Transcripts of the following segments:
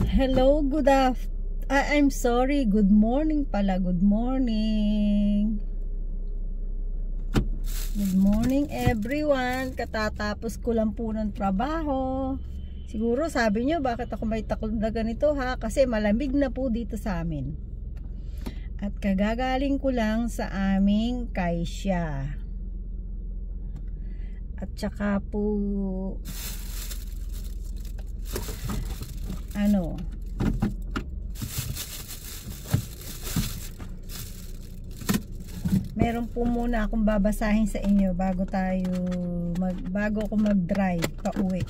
Hello, I'm sorry, good morning pala, good morning. Good morning everyone. Katatapos ko lang po ng trabaho. Siguro sabi nyo bakit ako may takot na ganito ha? Kasi malamig na po dito sa amin. At kagagaling ko lang sa aming kaisya. At saka po meron po muna akong babasahin sa inyo bago ako mag-drive pa uwi.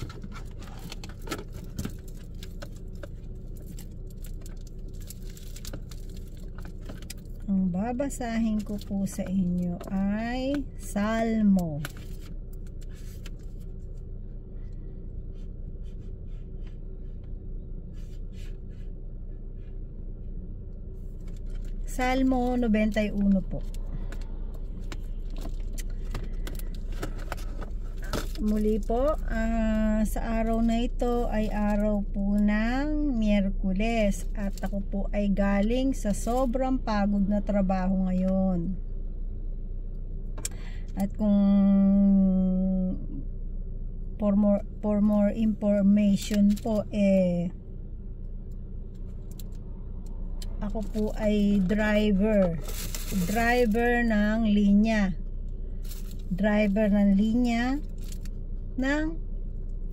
Ang babasahin ko po sa inyo ay Salmo. Salmo 91 po. Muli po, sa araw na ito ay araw po ng Miyerkules at ako po ay galing sa sobrang pagod na trabaho ngayon. At kung for more information po ako po ay driver ng linya ng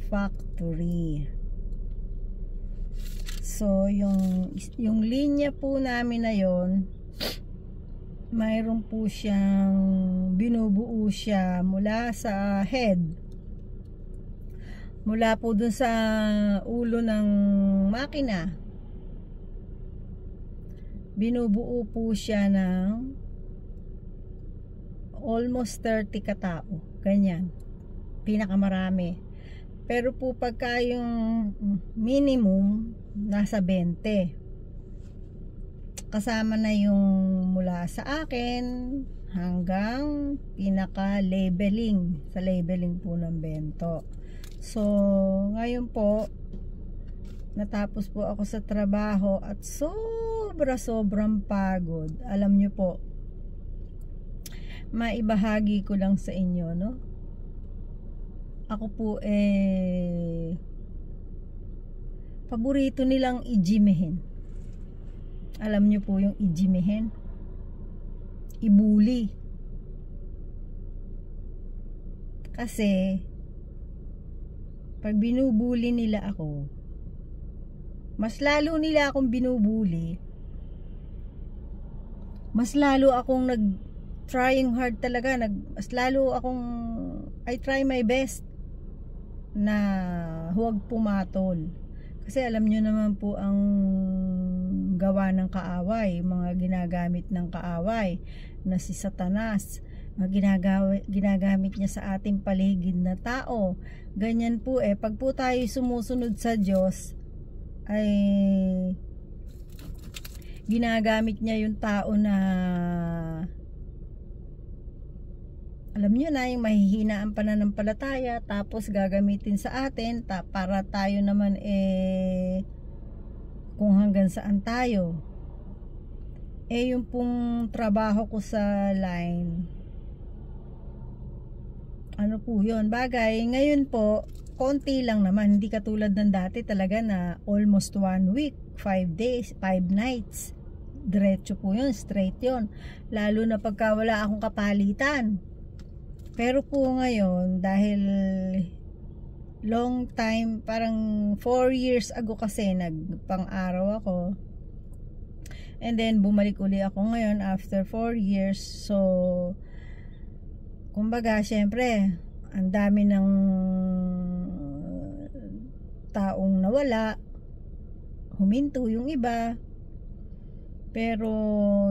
factory. So yung linya po namin na yon, mayroon po siyang binubuo siya mula sa head, mula po dun sa ulo ng makina. Binubuo po siya ng almost 30 katao, ganyan, pinakamarami. Pero po pagka yung minimum nasa 20, kasama na yung mula sa akin hanggang pinaka labeling, sa labeling po ng bento. So ngayon po natapos po ako sa trabaho at sobrang pagod. Alam nyo po, maibahagi ko lang sa inyo, no? Ako po paborito nilang ijimehin. Alam nyo po yung ijimehin? Ibuli. Kasi pag binubuli nila ako, mas lalo nila akong binubuli, mas lalo akong trying hard talaga, mas lalo akong I try my best na huwag pumatol. Kasi alam nyo naman po ang gawa ng kaaway, mga ginagamit ng kaaway na si Satanas, ginagamit niya sa ating paligid na tao. Ganyan po pag po tayo sumusunod sa Diyos, ay ginagamit niya yung tao na alam nyo na, yung mahihina ang pananampalataya, tapos gagamitin sa atin para tayo naman kung hanggang saan tayo. Yung pong trabaho ko sa line, ano po yun, bagay ngayon po konti lang naman, hindi katulad ng dati talaga na almost 1 week, 5 days, 5 nights. Diretso po yun, straight yun. Lalo na pagka wala akong kapalitan. Pero po ngayon, dahil long time, parang 4 years ago kasi nagpang-araw ako. And then bumalik uli ako ngayon after 4 years. So kumbaga, syempre, ang dami ng taong nawala, huminto yung iba, pero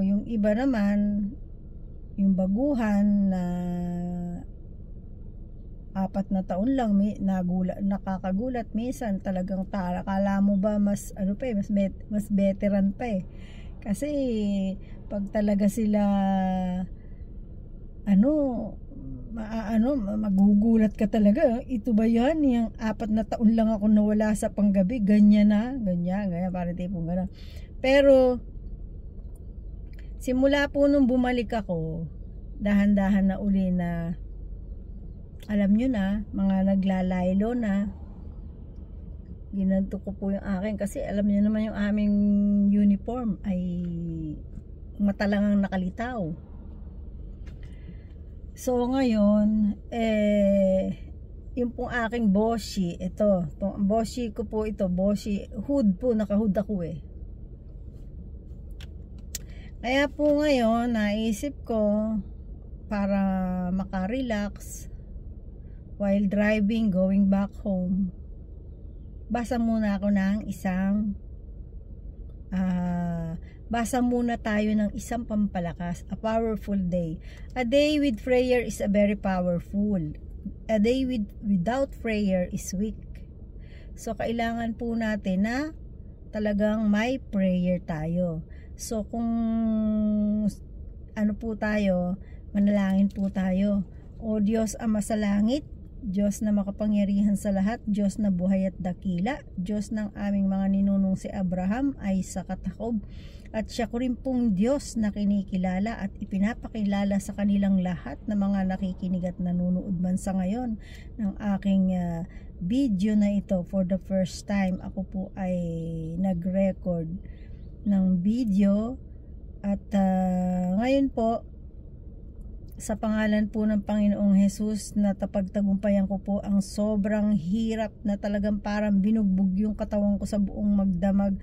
yung iba naman, yung baguhan na 4 na taon lang, nakakagulat minsan talagang akala mo ba mas mas veteran pa kasi pag talaga sila magugulat ka talaga. Ito ba yan? Yung 4 na taon lang ako nawala sa panggabi. Ganyan na. Ganyan. Parang tipong gano'n. Pero, simula po nung bumalik ako, dahan-dahan na uli na, alam nyo na, mga naglalaylo na, ginanto ko po yung akin. Kasi alam nyo naman yung aming uniform ay matalangang nakalitaw. So ngayon, yung pong aking boshi, ito, boshi ko po ito, boshi, hood po, naka-hood ako Kaya po ngayon, naisip ko, para makarelax, while driving, going back home, basa muna ako ng basa muna tayo ng isang pampalakas, a powerful day. A day with prayer is a very powerful. A day without prayer is weak. So, kailangan po natin na talagang may prayer tayo. So, kung ano po tayo, manalangin po tayo. O Diyos Ama sa langit, Diyos na makapangyarihan sa lahat, Diyos na buhay at dakila, Diyos ng aming mga ninunong si Abraham, Isaac at Jacob, at siya ko rin pong Diyos na kinikilala at ipinapakilala sa kanilang lahat na mga nakikinig at nanonood man sa ngayon ng aking video na ito. For the first time, ako po ay nag-record ng video at ngayon po, sa pangalan po ng Panginoong Jesus, na tapagtagumpayan ko po ang sobrang hirap na talagang parang binugbog yung katawan ko sa buong magdamag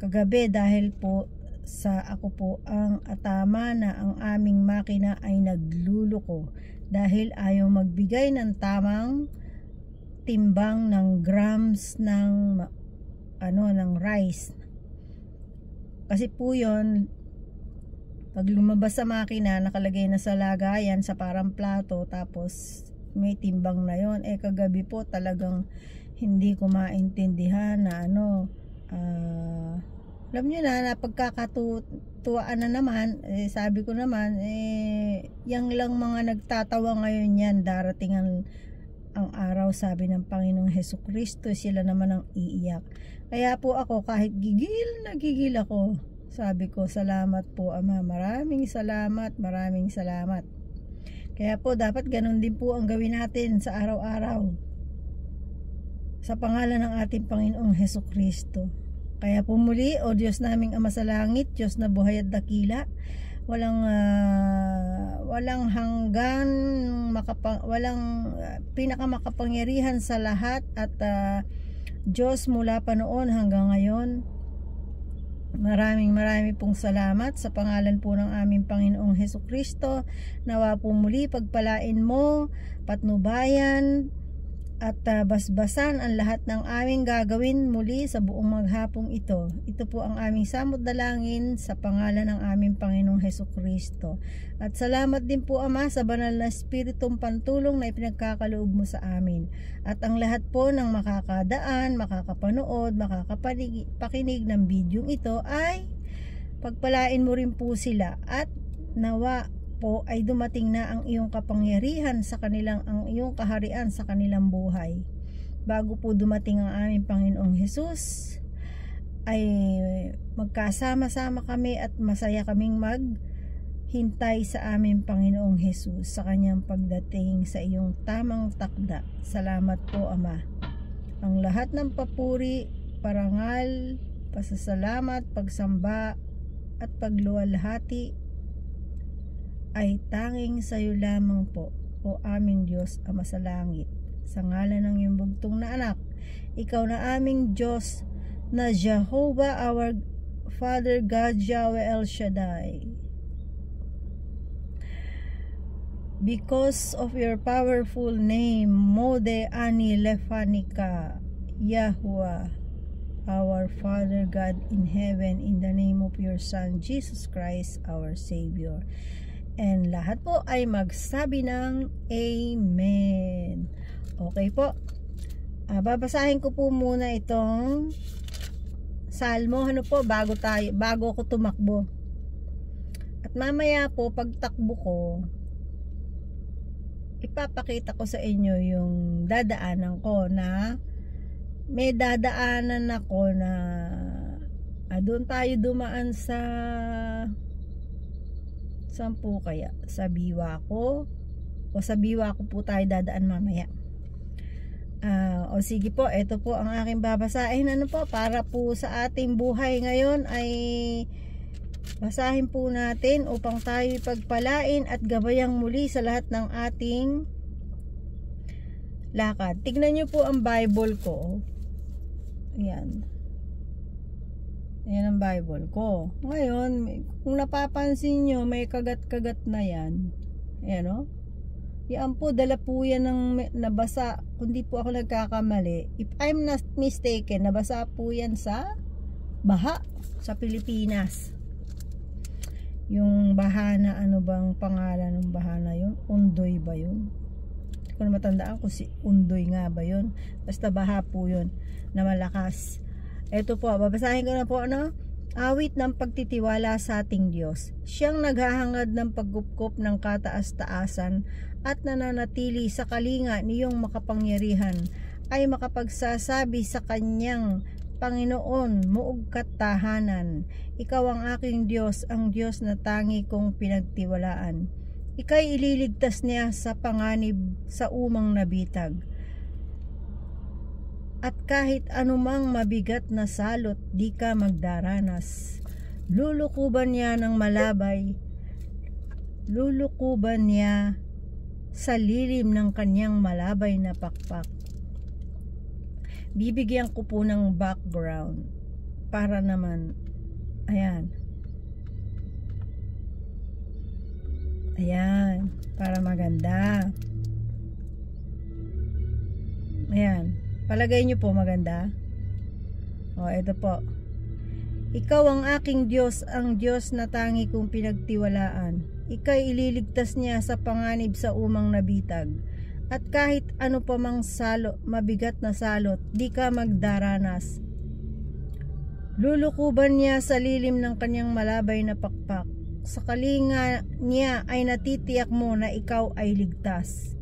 kagabi dahil po sa ako po ang atama na ang aming makina ay nagluluko dahil ayaw magbigay ng tamang timbang ng grams ng ng rice. Kasi po yon, pag lumabas sa makina, nakalagay na sa lagayan sa parang plato, tapos may timbang na yon. Kagabi po talagang hindi ko maintindihan na alam nyo na pagkakatuwaan na naman, sabi ko naman, yang lang mga nagtatawa ngayon yan, darating ang araw, sabi ng Panginoong Hesukristo, sila naman ang iiyak. Kaya po ako, kahit gigil ako, sabi ko, salamat po Ama, maraming salamat. Kaya po dapat ganun din po ang gawin natin sa araw-araw sa pangalan ng ating Panginoong Hesukristo. Kaya po muli, O Diyos naming Ama sa langit, Diyos na buhay at dakila, walang hanggan, walang pinakamakapangyarihan sa lahat at Diyos mula pa noon hanggang ngayon. Maraming pong salamat sa pangalan po ng aming Panginoong Hesukristo. Nawa po muli pagpalain mo, patnubayan at basbasan ang lahat ng aming gagawin muli sa buong maghapong ito. Ito po ang aming samot dalangin sa pangalan ng aming Panginoong Hesukristo. At salamat din po Ama sa banal na Espiritong pantulong na ipinagkakaloob mo sa amin. At ang lahat po ng makakadaan, makakapanood, makakapakinig ng bidyong ito ay pagpalain mo rin po sila at nawa po ay dumating na ang iyong kapangyarihan sa kanilang, ang iyong kaharian sa kanilang buhay. Bago po dumating ang aming Panginoong Hesus, ay magkasama-sama kami at masaya kaming maghintay sa aming Panginoong Hesus sa kanyang pagdating sa iyong tamang takda. Salamat po Ama. Ang lahat ng papuri, parangal, pasasalamat, pagsamba at pagluwalhati ay tanging sa iyo lamang po, O aming Diyos Ama sa langit. Sa ngalan ng iyong bugtong na anak, ikaw na aming Diyos na Jehovah, our Father God, Yahweh El Shaddai. Because of your powerful name, Mode Ani Lefanika, Yahuwah, our Father God in heaven, in the name of your Son, Jesus Christ, our Savior. And lahat po ay magsabi ng Amen. Okay po. Babasahin ko po muna itong Salmo, bago ako tumakbo. At mamaya po, pagtakbo ko, ipapakita ko sa inyo yung dadaanan ko na may dadaanan ako na doon tayo dumaan sa saan po kaya? Sa Biwako o sa Biwako po tayo dadaan mamaya. O sige po, ito po ang aking babasahin po para po sa ating buhay ngayon ay basahin po natin upang tayo pagpalain at gabayang muli sa lahat ng ating lakad. Tignan nyo po ang Bible ko. Ayan. Ayan ang Bible ko. Ngayon, kung napapansin nyo, may kagat-kagat na yan. Ayan o. Yan po, dala po yan ng nabasa. Kung di po ako nagkakamali, if I'm not mistaken, nabasa po yan sa baha sa Pilipinas. Yung baha na ano bang pangalan ng baha na yun? Undoy ba yun? Hindi ko na matandaan kung si Undoy nga ba yun. Basta baha po yun na malakas. Ito po, babasahin ko na po, awit ng pagtitiwala sa ating Diyos. Siyang naghahangad ng pagkupkop ng kataas-taasan at nananatili sa kalinga niyong makapangyarihan ay makapagsasabi sa kanyang Panginoon, muog katahanan. Ikaw ang aking Diyos, ang Diyos na tangi kong pinagtiwalaan. Ika'y ililigtas niya sa panganib sa umang nabitag. At kahit anumang mabigat na salot, di ka magdaranas. Lulukuban niya ng malabay. Lulukuban niya sa lilim ng kanyang malabay na pakpak. Bibigyan ko po ng background para naman, ayan. Ayan, para maganda. Ayan. Palagay nyo po maganda. O, ito po. Ikaw ang aking Diyos, ang Diyos na tangi kong pinagtiwalaan. Ika'y ililigtas niya sa panganib sa umang nabitag. At kahit ano pa mang mabigat na salot, di ka magdaranas. Lulukuban niya sa lilim ng kanyang malabay na pakpak. Sa kalinga niya ay natitiyak mo na ikaw ay ligtas.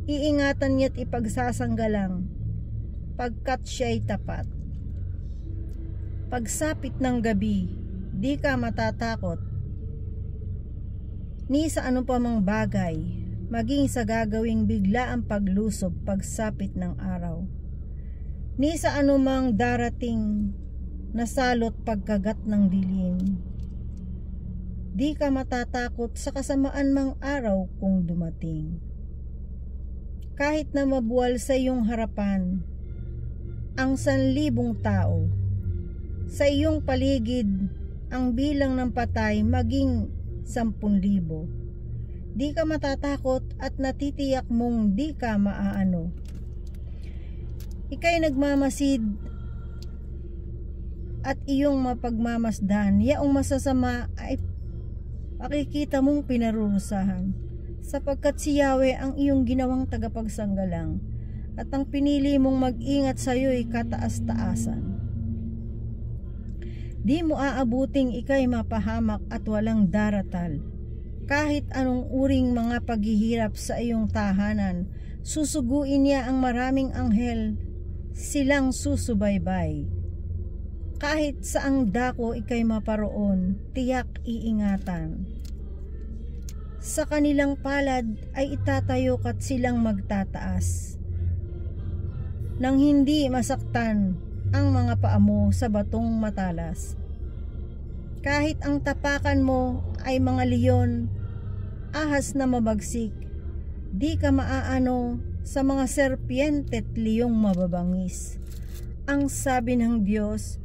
Iingatan niya't ipagsasanggalang pagkat siya'y tapat. Pagsapit ng gabi, di ka matatakot ni sa ano pa mang bagay, maging sa gagawing bigla ang paglusob pagsapit ng araw, ni sa anumang darating na salot pagkagat ng dilim. Di ka matatakot sa kasamaan mang araw kung dumating. Kahit na mabuwal sa iyong harapan ang 1,000 tao, sa iyong paligid ang bilang ng patay maging 10,000. Di ka matatakot at natitiyak mong di ka maaano. Ika'y nagmamasid at iyong mapagmamasdan, yaong masasama ay makikita mong pinarurusahan, sapagkat si Yahweh ang iyong ginawang tagapagsanggalang, at ang pinili mong mag-ingat sa iyo'y kataas-taasan. Di mo aabuting ika'y mapahamak at walang daratal. Kahit anong uring mga paghihirap sa iyong tahanan, susuguin niya ang maraming anghel, silang susubaybay. Kahit saang dako ika'y maparoon, tiyak iingatan. Sa kanilang palad ay itatayo kat silang magtataas, nang hindi masaktan ang mga paa mo sa batong matalas. Kahit ang tapakan mo ay mga leon, ahas na mabagsik, di ka maaano sa mga serpiente't liyong mababangis. Ang sabi ng Diyos,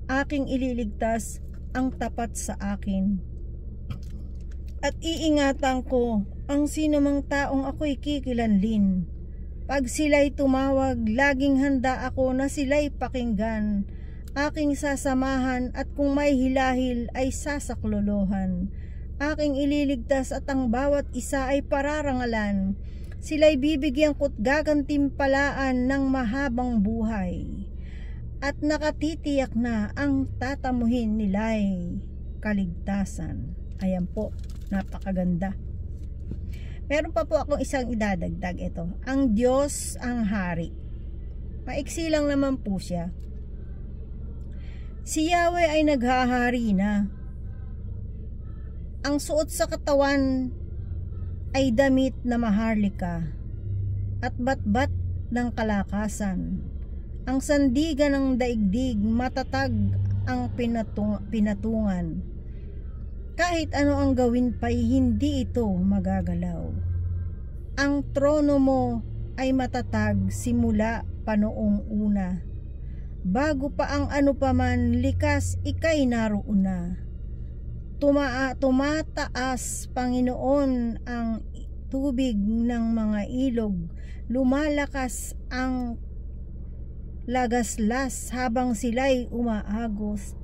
aking ililigtas ang tapat sa akin. At iingatan ko ang sino mang taong ako'y kikilanlin. Pag sila'y tumawag, laging handa ako na sila'y pakinggan. Aking sasamahan at kung may hilahil ay sasaklolohan. Aking ililigtas at ang bawat isa ay pararangalan. Sila'y bibigyan ko't gagantimpalaan ng mahabang buhay. At nakatitiyak na ang tatamuhin nila'y kaligtasan. Ayan po, napakaganda. Meron pa po akong isang idadagdag. Ito, ang Diyos ang hari. Maiksi lang naman po siya. Si Yahweh ay naghahari na. Ang suot sa katawan ay damit na maharlika at batbat ng kalakasan. Ang sandigan ng daigdig, matatag ang pinatungan. Kahit ano ang gawin pa'y hindi ito magagalaw. Ang trono mo ay matatag simula pa noong una. Bago pa ang ano paman likas, ika'y naroon na. Tumataas, Panginoon, ang tubig ng mga ilog. Lumalakas ang lagaslas habang sila'y umaagos.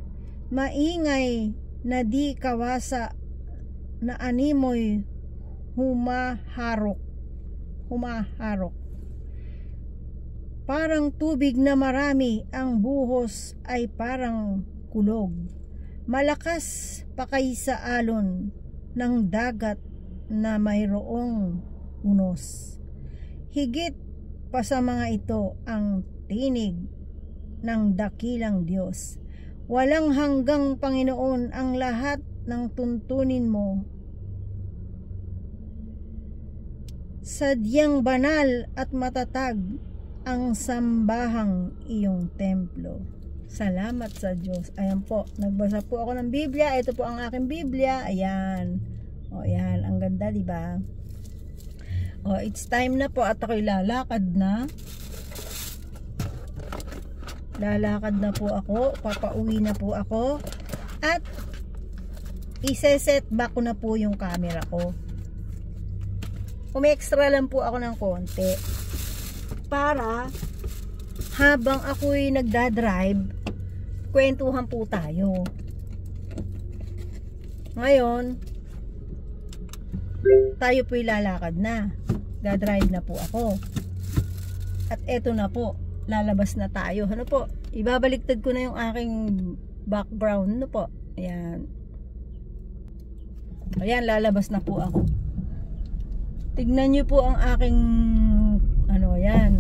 Maingay na di kawasa na animoy humaharok. Parang tubig na marami, ang buhos ay parang kulog. Malakas pa kaysa alon ng dagat na mayroong unos. Higit pa sa mga ito ang tinig ng dakilang Diyos. Walang hanggang Panginoon ang lahat ng tuntunin mo. Sadyang banal at matatag ang sambahang iyong templo. Salamat sa Diyos. Ayan po, nagbasa po ako ng Biblia. Ito po ang aking Biblia. Ayan. O, ayan. Ang ganda, diba? O, it's time na po at ako'y lalakad na. Lalakad na po ako. Papauwi na po ako. At ise-set back ko na po yung camera ko. Umextra lang po ako ng konti. Para habang ako'y nagdadrive, kwentuhan po tayo. Ngayon, tayo po'y lalakad na. Dadrive na po ako. At eto na po. Lalabas na tayo. Ano po? Ibabaliktad ko na yung aking background. Ano po? Ayan. Ayan, lalabas na po ako. Tignan nyo po ang aking ano, ayan.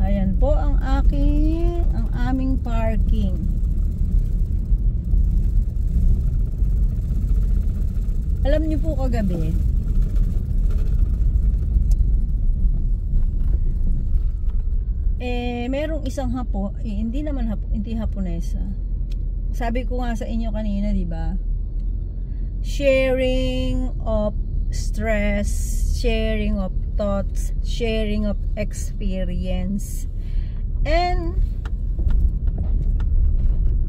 Ayan po ang aming parking. Alam nyo po kagabi, merong isang hindi Haponesa. Sabi ko nga sa inyo kanina, 'di ba? Sharing of stress, sharing of thoughts, sharing of experience, and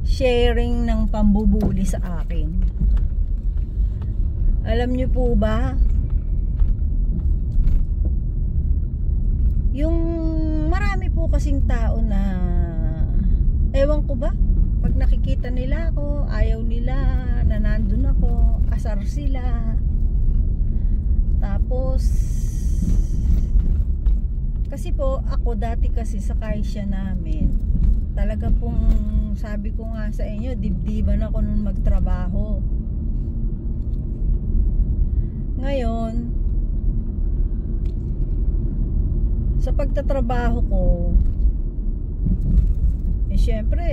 sharing ng pambubuli sa akin. Alam niyo po ba, yung marami po kasing tao na ewan ko ba, pag nakikita nila ako, ayaw nila na nandun ako, asar sila. Tapos kasi po ako dati kasi sa kaisya namin, talaga pong sabi ko nga sa inyo, dibdiban ako nung magtrabaho. Ngayon sa pagtatrabaho ko, syempre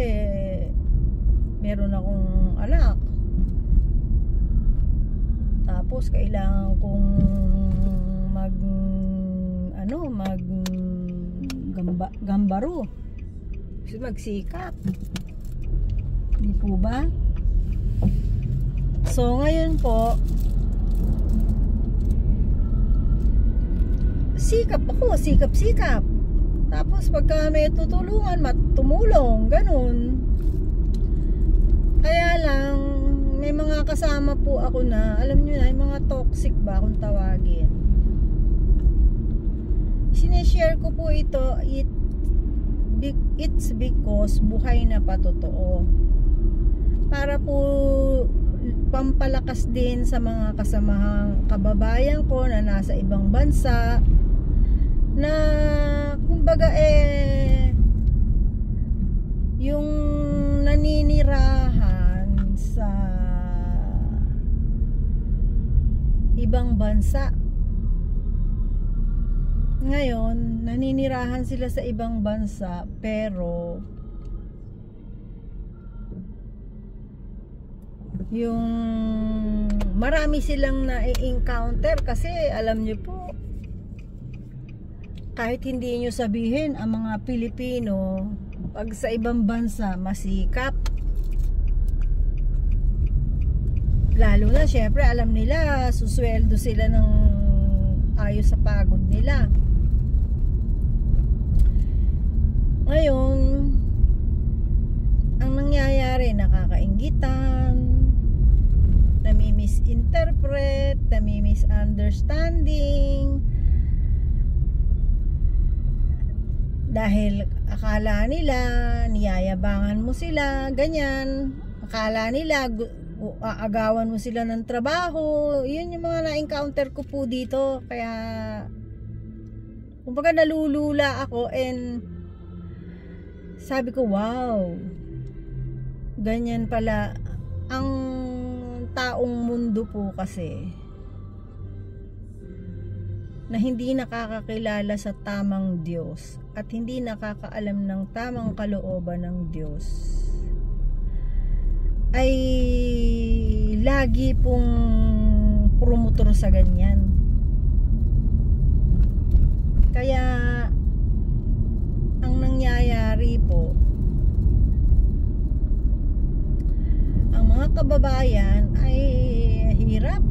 meron akong anak, tapos kailangan kong gambaro, magsikap, di po ba? So ngayon po, sikap ako, sikap. Tapos pagka may tutulungan, tumulong, ganun. Kaya lang, may mga kasama po ako na, alam nyo na, yung mga toxic ba kung tawagin. Sineshare ko po ito, it's because buhay na patotoo. Para po pampalakas din sa mga kasamahang kababayan ko na nasa ibang bansa, na kumbaga yung naninirahan sa ibang bansa. Ngayon, naninirahan sila sa ibang bansa, pero yung marami silang na-encounter kasi alam nyo po, kahit hindi nyo sabihin, ang mga Pilipino pag sa ibang bansa masikap, lalo na syempre alam nila susweldo sila ng ayos sa pagod nila. Ngayon, ang nangyayari, nakakainggitan, nami-misinterpret, nami-misunderstanding, dahil akala nila niyayabangan mo sila, ganyan. Akala nila aagawan mo sila ng trabaho. Yun yung mga na-encounter ko po dito. Kaya kumbaga nalulula ako, and sabi ko, wow, ganyan pala ang taong mundo po kasi, na hindi nakakakilala sa tamang Diyos at hindi nakakaalam ng tamang kalooban ng Diyos, ay lagi pong promotor sa ganyan. Kaya ang nangyayari po, ang mga kababayan ay hirap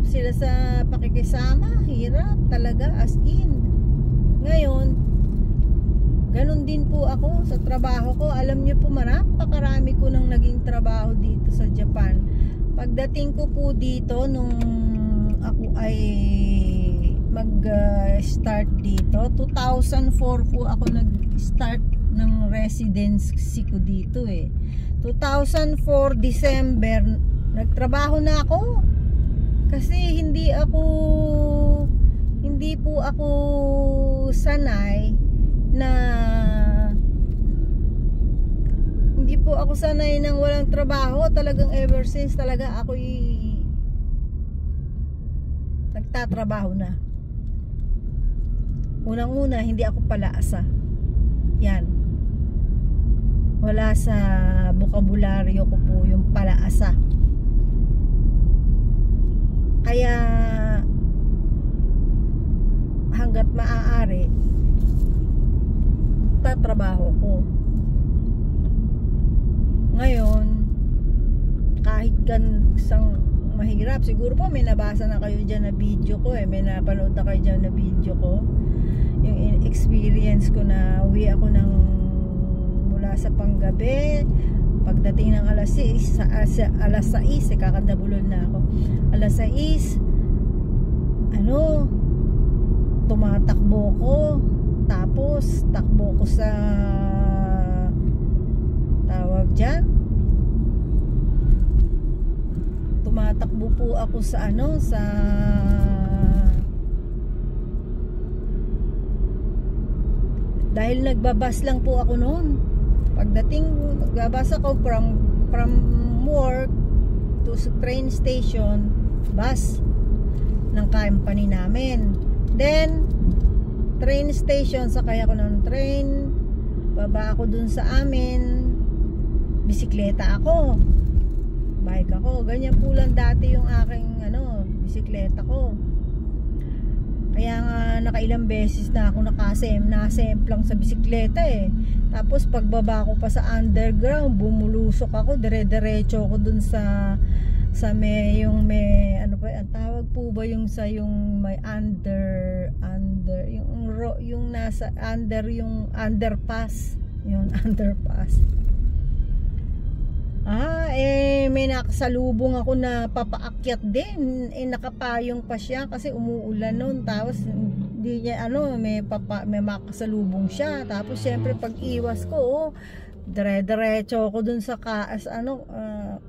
sila sa pakikisama, hirap talaga, as in. Ngayon, ganun din po ako sa trabaho ko. Alam niyo po, napakarami ko nang naging trabaho dito sa Japan. Pagdating ko po dito, nung ako ay mag-start dito, 2004 po ako nag-start ng residency ko dito eh. 2004 December, nagtrabaho na ako. Kasi hindi po ako sanay ng walang trabaho. Talagang ever since talaga ako'y nagtatrabaho na. Unang-una, hindi ako palaasa. Yan. Wala sa bokabularyo ko po yung palaasa. Kaya hanggat maaari, tatrabaho ko. Ngayon, kahit gansang mahirap, siguro po may nabasa na kayo dyan na video ko eh, may napanood na kayo dyan na video ko, yung experience ko na uwi ako mula sa panggabi, pagdating ng alas 6, kakandabulol na ako, alas 6, tumatakbo ko, tapos takbo ko sa tawag dyan, tumatakbo po ako sa dahil nagbabas lang po ako noon. Pagdating, nagbabas ako from work to train station, bus ng company namin. Then train station, sakay ako ng train, baba ako dun sa amin, bisikleta ako, bike ako, ganyan po lang dati yung aking bisikleta ko. Kaya nga nakailang beses na ako nasemplang sa bisikleta eh. Tapos pagbaba ko pa sa underground, bumulusok ako, dire-diretso ako dun sa yung ang tawag po ba yung may yung nasa yung underpass, yung underpass. May nakasalubong ako na papaakyat din, nakapayong pa siya kasi umuulan noon, tapos hindi niya may makasalubong siya. Tapos syempre pag iwas ko, dire-diretso ako dun sa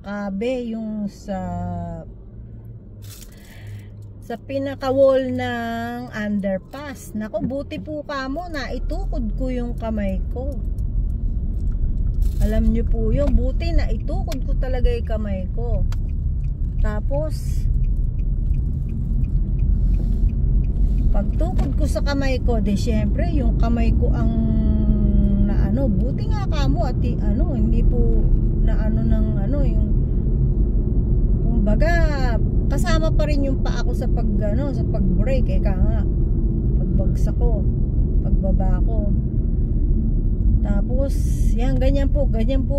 kabe, yung sa pinaka-wall ng underpass. Nako, buti po kamo na itukod ko yung kamay ko. Alam niyo po yung buti na itukod ko talaga yung kamay ko. Tapos Pagtukod ko sa kamay ko, de syempre yung kamay ko ang na ano, buti nga kamo at ano, hindi po na ano ng ano, yung kumbaga kasama pa rin yung paa ko sa pag ano, sa pag-brake, eka nga pagbagsak ko, pagbaba ko. Tapos yan, ganyan po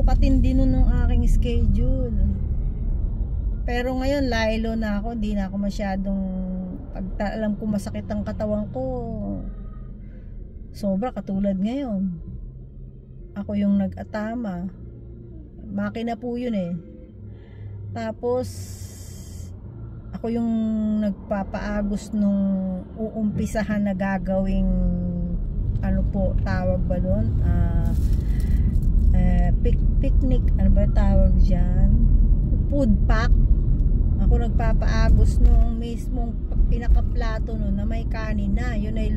katindi nun ng aking schedule. Pero ngayon laylo na ako, di na ako masyadong, pag alam ko masakit ang katawan ko, sobra. Katulad ngayon, ako yung nag-atama, makina po yun eh. Tapos ako yung nagpapaagos nung uumpisahan na gagawing ano po tawag ba doon, picnic, ano ba tawag dyan, food pack. Ako nagpapaagos nung mismong pinakaplato nun na may kanin na. Yun ay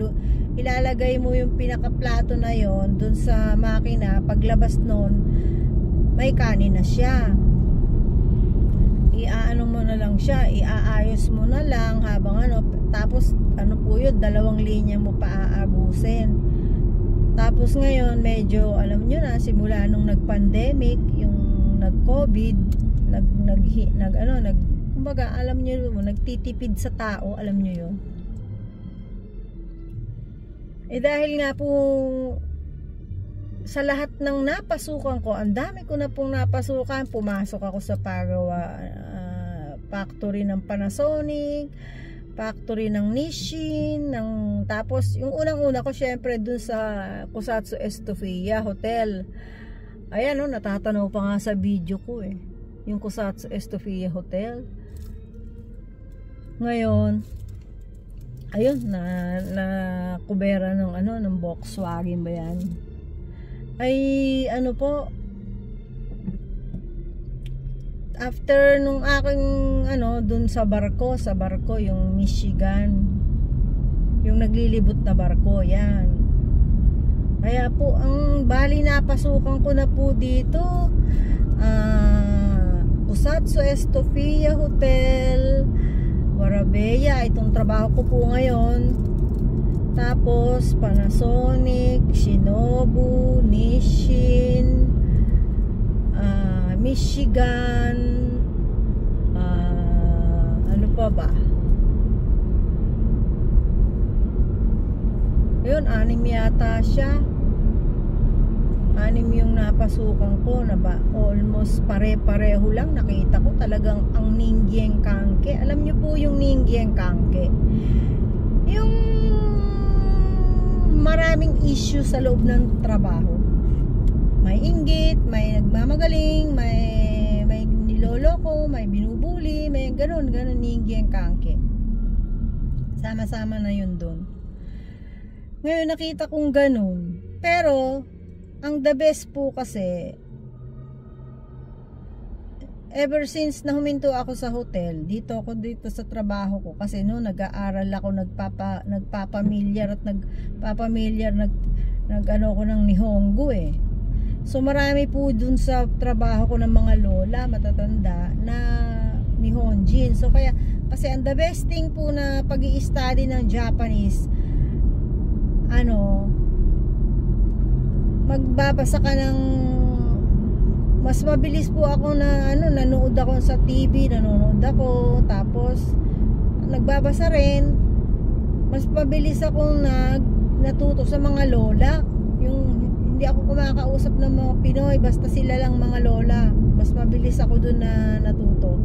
ilalagay mo yung pinakaplato na yon dun sa makina. Paglabas nun, may kanin na siya. Iaano mo na lang siya, iaayos mo na lang habang ano. Tapos ano po yun, 2 linya mo paagusin. Tapos ngayon medyo alam nyo na, simula nung nag-pandemic, yung nag-COVID, kumbaga alam nyo, nagtitipid sa tao, alam nyo yun. Eh dahil nga po sa lahat ng napasukan ko, ang dami ko na pong napasukan. Pumasok ako sa factory ng Panasonic, factory ng Nissin, tapos yung unang-una ko syempre dun sa Kusatsu Estofia Hotel. Ayan o, natatanaw pa nga sa video ko eh, yung Kusatsu Estofia Hotel. Ngayon ayun, na kubera ng ano, ng Volkswagen ba yan, ay ano po, after nung aking ano, dun sa barko yung Michigan, yung naglilibot na barko, yan. Kaya po ang bali napasukan ko na po dito, Kusatsu Estofia Hotel, Warabeya, itong trabaho ko po ngayon. Tapos Panasonic, Shinobu, Nissin, Michigan, ano pa ba? Yun, 6 yata siya. 6 yung napasukan ko na ba, almost pare-pareho lang. Nakita ko talagang ang Ninggyang Kangke. Alam niyo po yung Ninggyang Kangke, yung maraming issue sa loob ng trabaho. May inggit, may nagmamagaling, may niloloko, may binubuli, may ganun Ninggyang Kangke. Sama-sama na yun doon. Ngayon nakita kong ganun. Pero ang the best po kasi, ever since na huminto ako sa hotel, dito sa trabaho ko, kasi no, nag-aaral ako, nagpapamilyar nag-ano ko ng Nihongo eh. So marami po dun sa trabaho ko ng mga lola matatanda na Nihonjin. So kaya, kasi ang the best thing po na pag-i-study ng Japanese, ano, magbabasa ka ng, mas mabilis po ako na ano, nanood ako sa TV, tapos nagbabasa rin. Mas mabilis akong natuto sa mga lola. Yung hindi ako kumakausap ng mga Pinoy, basta sila lang mga lola. Mas mabilis ako dun na natuto.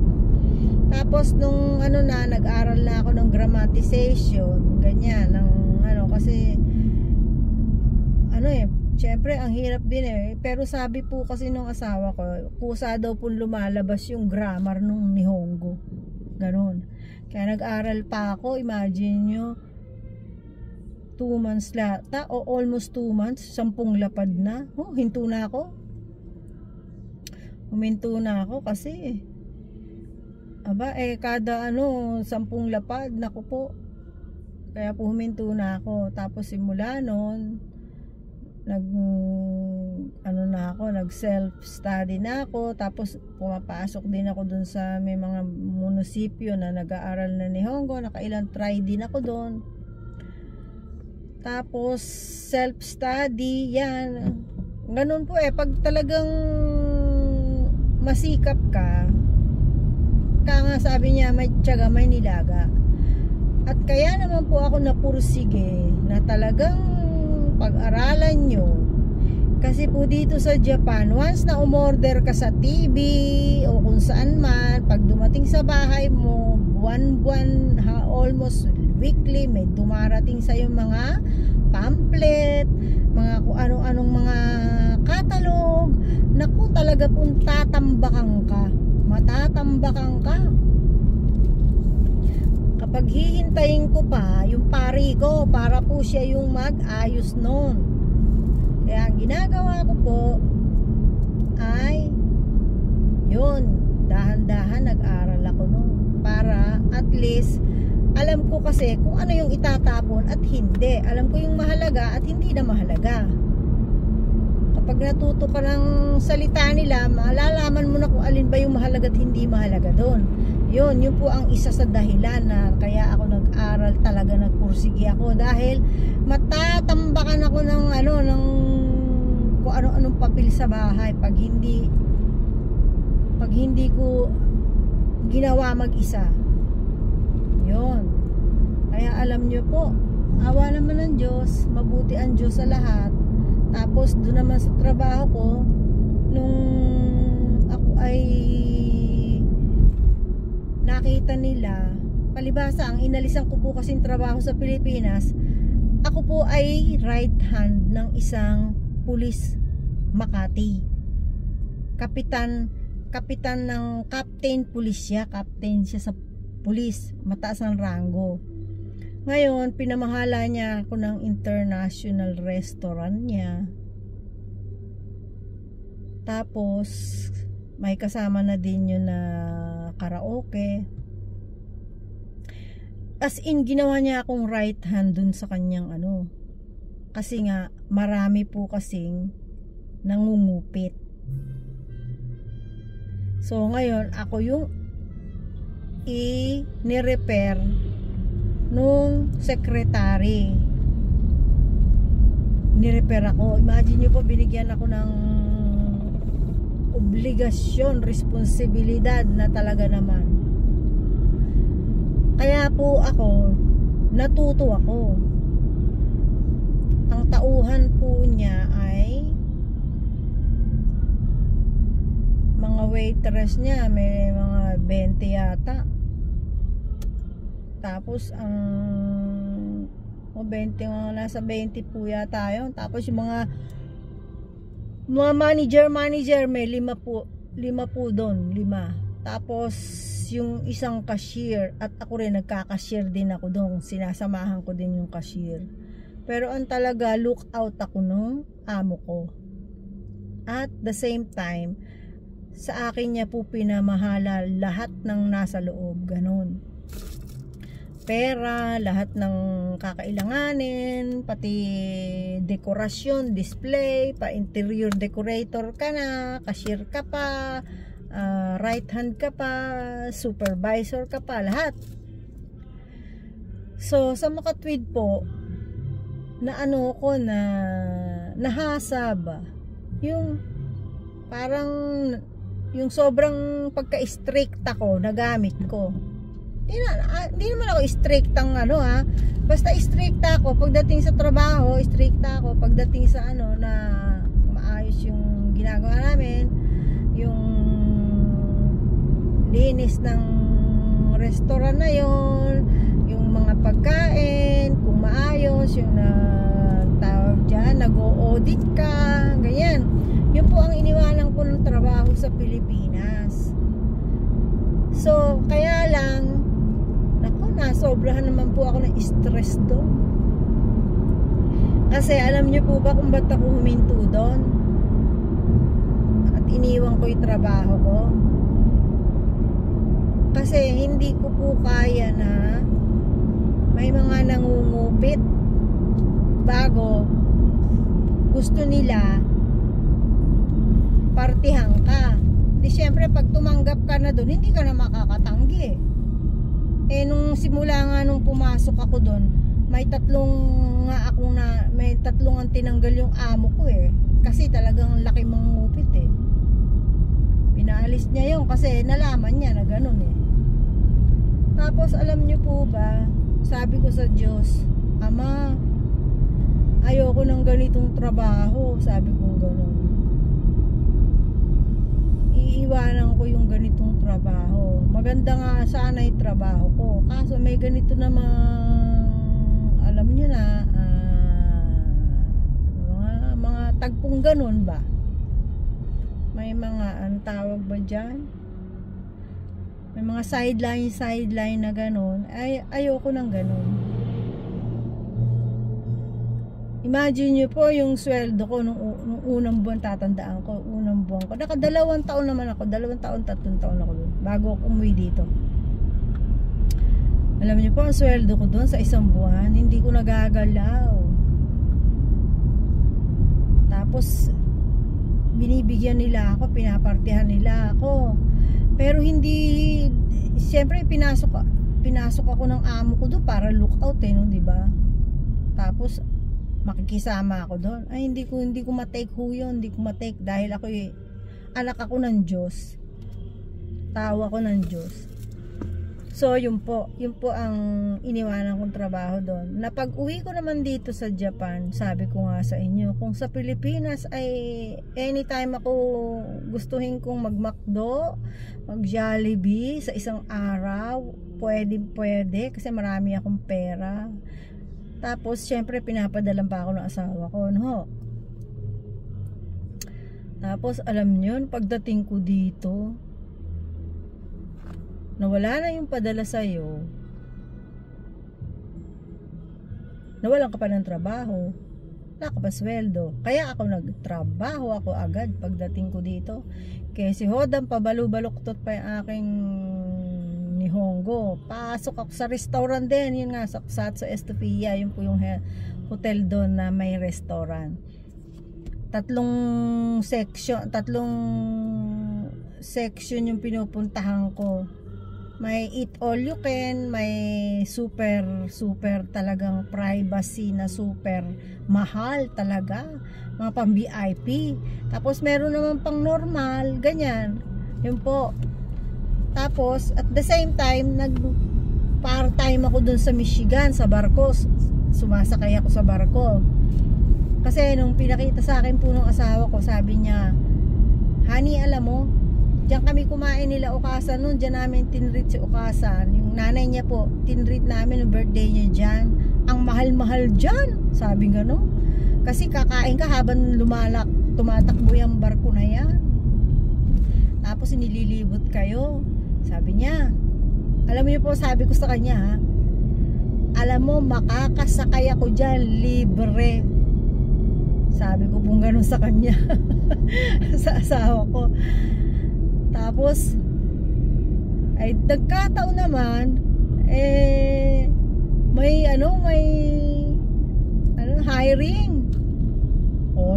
Tapos nung ano na, nag-aral na ako ng grammatization, ganyan, ng ano, kasi ano eh, syempre ang hirap din eh. Pero sabi po kasi nung asawa ko, kusa daw po lumalabas yung grammar nung Nihongo. Ganon. Kaya nag-aral pa ako, imagine nyo, 2 months lata o almost 2 months, 10 lapad na. Oh, hinto na ako. Huminto na ako kasi aba kada ano 10 lapad, naku po. Kaya po huminto na ako. Tapos simula noon, nag self study na ako. Tapos pumapasok din ako dun sa may mga munisipyo na nag-aaral na Nihongo. Nakailang try din ako doon. Tapos self-study, yan. Ganun po pag talagang masikap ka, nga sabi niya, may tiyaga, may nilaga. At kaya naman po ako napursige na talagang pag-aralan nyo. Kasi po dito sa Japan, once na umorder ka sa TV o kung saan man, pag dumating sa bahay mo, buwan-buwan, almost weekly, may dumarating sa yung mga pamphlet, mga kung anong-anong mga catalog. Naku, talaga pong tatambakan ka. Matatambakan ka. Kapag hihintayin ko pa yung pari ko para po siya yung mag-ayos nun. Kaya ang ginagawa ko po ay yun, dahan-dahan nag-aral ako nun para at least alam ko kasi kung ano yung itatapon at hindi. Alam ko yung mahalaga at hindi na mahalaga. Kapag natuto ka ng salita nila, malalaman mo na kung alin ba yung mahalaga at hindi mahalaga doon. Yun po ang isa sa dahilan na kaya ako nag-aral talaga, nagpursige ako dahil matatambakan ako ng ng kung ano-anong papel sa bahay pag hindi ko ginawa mag-isa. Yun. Kaya alam nyo po, awa naman ng Diyos, mabuti ang Diyos sa lahat. Tapos doon naman sa trabaho ko, nung ako ay nakita nila, palibhasa ang inalisan ko po kasing trabaho sa Pilipinas, ako po ay right hand ng isang pulis Makati. Kapitan ng captain pulisya, captain siya sa pulis, mataas ang rango. Ngayon, pinamahala niya ako ng international restaurant niya. Tapos, may kasama na din yun na karaoke. As in, ginawa niya akong right hand dun sa kanyang Kasi nga, marami po kasing nangungupit. So, ngayon, ako yung ni-repair nung secretary. Ni-repair ako. Imagine nyo po, binigyan ako ng obligasyon, responsibilidad na talaga naman. Kaya po ako, natuto ako. Ang tauhan po niya ay mga waitress niya, may mga 20 yata. Tapos ang 20, nasa 20 po yata yun. Tapos yung mga manager may 5 po doon, 5. Tapos yung isang cashier, at ako rin nagka-cashier din ako doon, sinasamahan ko din yung cashier. Pero ang talaga, look out ako nung amo ko. At the same time, sa akin niya po pinamahala lahat ng nasa loob, ganun. Pera, lahat ng kakailanganin, pati dekorasyon, display, pa interior decorator ka na, cashier ka pa, right hand ka pa, supervisor ka pa, lahat. So, sa Makatwid po, na ko na nahasab yung parang yung sobrang pagka-strict ako na gamit ko. Hindi naman ako strict ang basta strict ako pagdating sa trabaho, strict ako pagdating sa na maayos yung ginagawa namin, yung linis ng restaurant na yon, yung mga pagkain kung maayos, yung tawag dyan, nag-o-audit ka, ganyan. Yun po ang iniwanan ko ng trabaho sa Pilipinas. So, kaya lang, nasobrahan naman po ako ng stress doon. Kasi alam niyo po ba kung ba't ako huminto doon? At iniwan ko yung trabaho ko? Kasi hindi ko po kaya na may mga nangungupit bago gusto nila partihan ka. Di syempre pag tumanggap ka na doon, hindi ka na makakatanggi. Nung simula nga nung pumasok ako doon, may tatlong ang tinanggal yung amo ko kasi talagang laki mangupit pinaalis niya yun kasi nalaman niya na ganun tapos alam niyo po ba, sabi ko sa Diyos, Ama, ayoko ng ganitong trabaho, sabi ko ganun, iiwanan ko yung ganitong trabaho, maganda nga sana yung trabaho ko, kaso may ganito namang alam niyo na mga tagpong ganun ba, may mga ang tawag ba dyan, may mga sideline na ganun, ayoko ng ganun. Imagine nyo po yung sweldo ko nung unang buwan, tatandaan ko, unang buwan ko, naka 2 taon naman ako, 2 taon, 3 taon ako doon bago ako umuwi dito. Alam niyo po, ang sweldo ko doon sa isang buwan, hindi ko nagagalaw. Tapos, binibigyan nila ako, pinapartihan nila ako. Pero hindi, siyempre, pinasok ako ng amo ko doon para lookout no, diba? Tapos, makikisama ako doon. Ay, hindi ko matake ho yun, hindi ko matake dahil ako anak ako ng Diyos. Tawa ko ng Diyos. So, yun po ang iniwanan kong trabaho doon. Napag uwi ko naman dito sa Japan, sabi ko nga sa inyo, kung sa Pilipinas ay anytime ako gustuhin kong mag-McDo, mag-Jollibee sa isang araw, pwede kasi marami akong pera. Tapos, syempre, pinapadalan pa ako ng asawa ko, no? Tapos, alam nyo, pagdating ko dito, nawala na yung padala sa'yo, nawalan ka pa ng trabaho, wala ka pa sweldo. Kaya ako nagtrabaho ako agad pagdating ko dito. Kaya si Hodam pabalu-baluktot pa yung aking Nihongo. Pasok ako sa restaurant din, yun nga, sa Kusatsu Estopia, yun po yung hotel doon na may restaurant. Tatlong section yung pinupuntahan ko. May eat all you can, may super talagang privacy na super mahal talaga, mga pang VIP. Tapos meron naman pang normal, ganyan. Yun po. Tapos at the same time nag-part-time ako dun sa Michigan, sa barko. Sumasakay ako sa barko. Kasi nung pinakita sa akin po ng asawa ko, sabi niya, "Honey, alam mo, diyan kami kumain nila ukasan noon, diyan namin tinreat si ukasan. Yung nanay niya po, tinreat namin yung birthday niya diyan. Ang mahal-mahal diyan." Sabi gano'n. Kasi kakain ka habang tumatakbo yung barko na yan. Tapos nililibot kayo. Sabi niya, alam niyo po, sabi ko sa kanya, ha? Alam mo, makakasakay ako diyan libre. Sabi ko pong gano'n sa kanya. Sa asawa ko. Tapos ay nagkataon naman may hiring.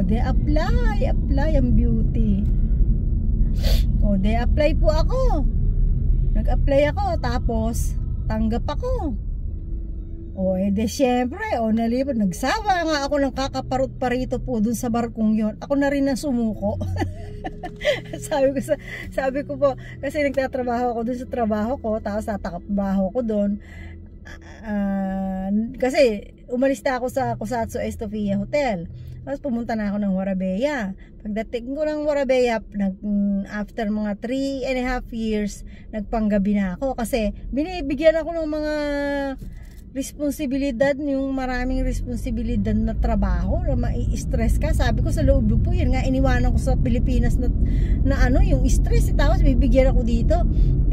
De apply ang beauty. De apply po ako. Nag-apply ako, tapos tanggap ako. De syempre, nalipad, nagsawa nga ako ng kakaparot-parito po dun sa barkong yon. Ako na rin ang sumuko. sabi ko po, kasi nagtatrabaho ako dun sa trabaho ko, tapos tatakbaho ko dun. Kasi umalis na ako sa Kusatsu Estopia Hotel. Tapos pumunta na ako ng Warabeya. Pagdating ko ng Warabeya, after mga 3.5 years, nagpanggabi na ako. Kasi binibigyan ako ng mga responsibilidad, yung maraming responsibilidad na trabaho, na mai-stress ka. Sabi ko sa loob po, yun nga, iniwanan ko sa Pilipinas na yung stress. Tapos bibigyan ako dito.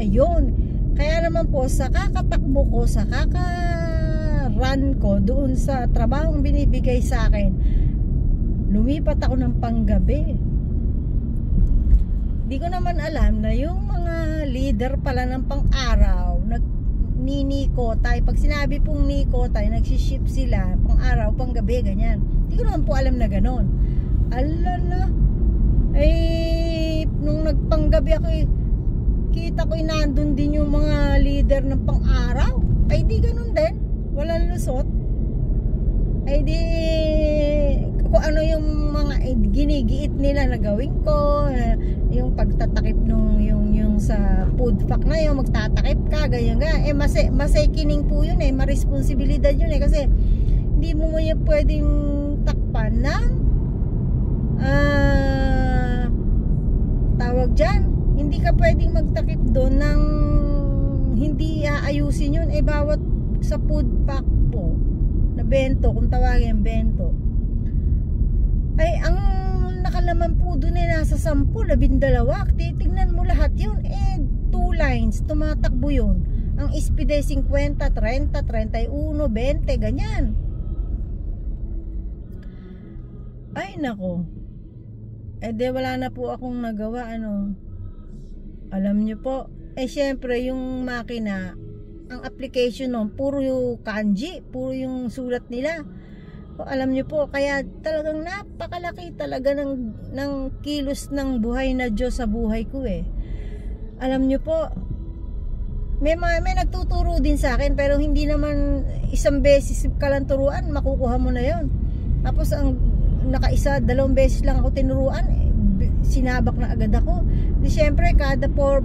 Ayun. Kaya naman po, sa kakatakbo ko, sa kaka-run ko, doon sa trabahong binibigay sa akin, lumipat ako ng panggabi. Di ko naman alam na yung mga leader pala ng pang-araw, ninikotay. Pag sinabi pong nikotay, nagsiship sila pang-araw, pang-gabi, ganyan. Di ko naman po alam na ganon. Alala, nung nagpanggabi ako, kita ko nandun din yung mga leader ng pang-araw. Ay di ganon din, walang lusot. ay di kung ano yung mga ginigiit nila na gawin ko, yung pagtatakip nung yung sa food pack na yung magtatakip ka, ganyan ganyan. Masekining po yun maresponsibilidad yun kasi hindi mo yung pwedeng takpan ng tawag dyan, hindi ka pwedeng magtakip doon ng hindi aayusin yun. Bawat sa food pack po na bento, kung tawagin bento, ay ang nakalaman po doon nasa 10, 12. Titignan mo lahat yun 2 lines, tumatakbo yun. Ang speed ay 50, 30, 31, 20, ganyan. Ay nako, de wala na po akong nagawa. Alam nyo po, syempre yung makina, ang application nun, puro yung kanji, puro yung sulat nila. Alam nyo po, kaya talagang napakalaki talaga ng kilos ng buhay na Diyos sa buhay ko Alam nyo po, may nagtuturo din sa akin, pero hindi naman isang beses ka lang turuan, makukuha mo na yon. Tapos ang nakaisa, 2 beses lang ako tinuruan, sinabak na agad ako. Di syempre, kada po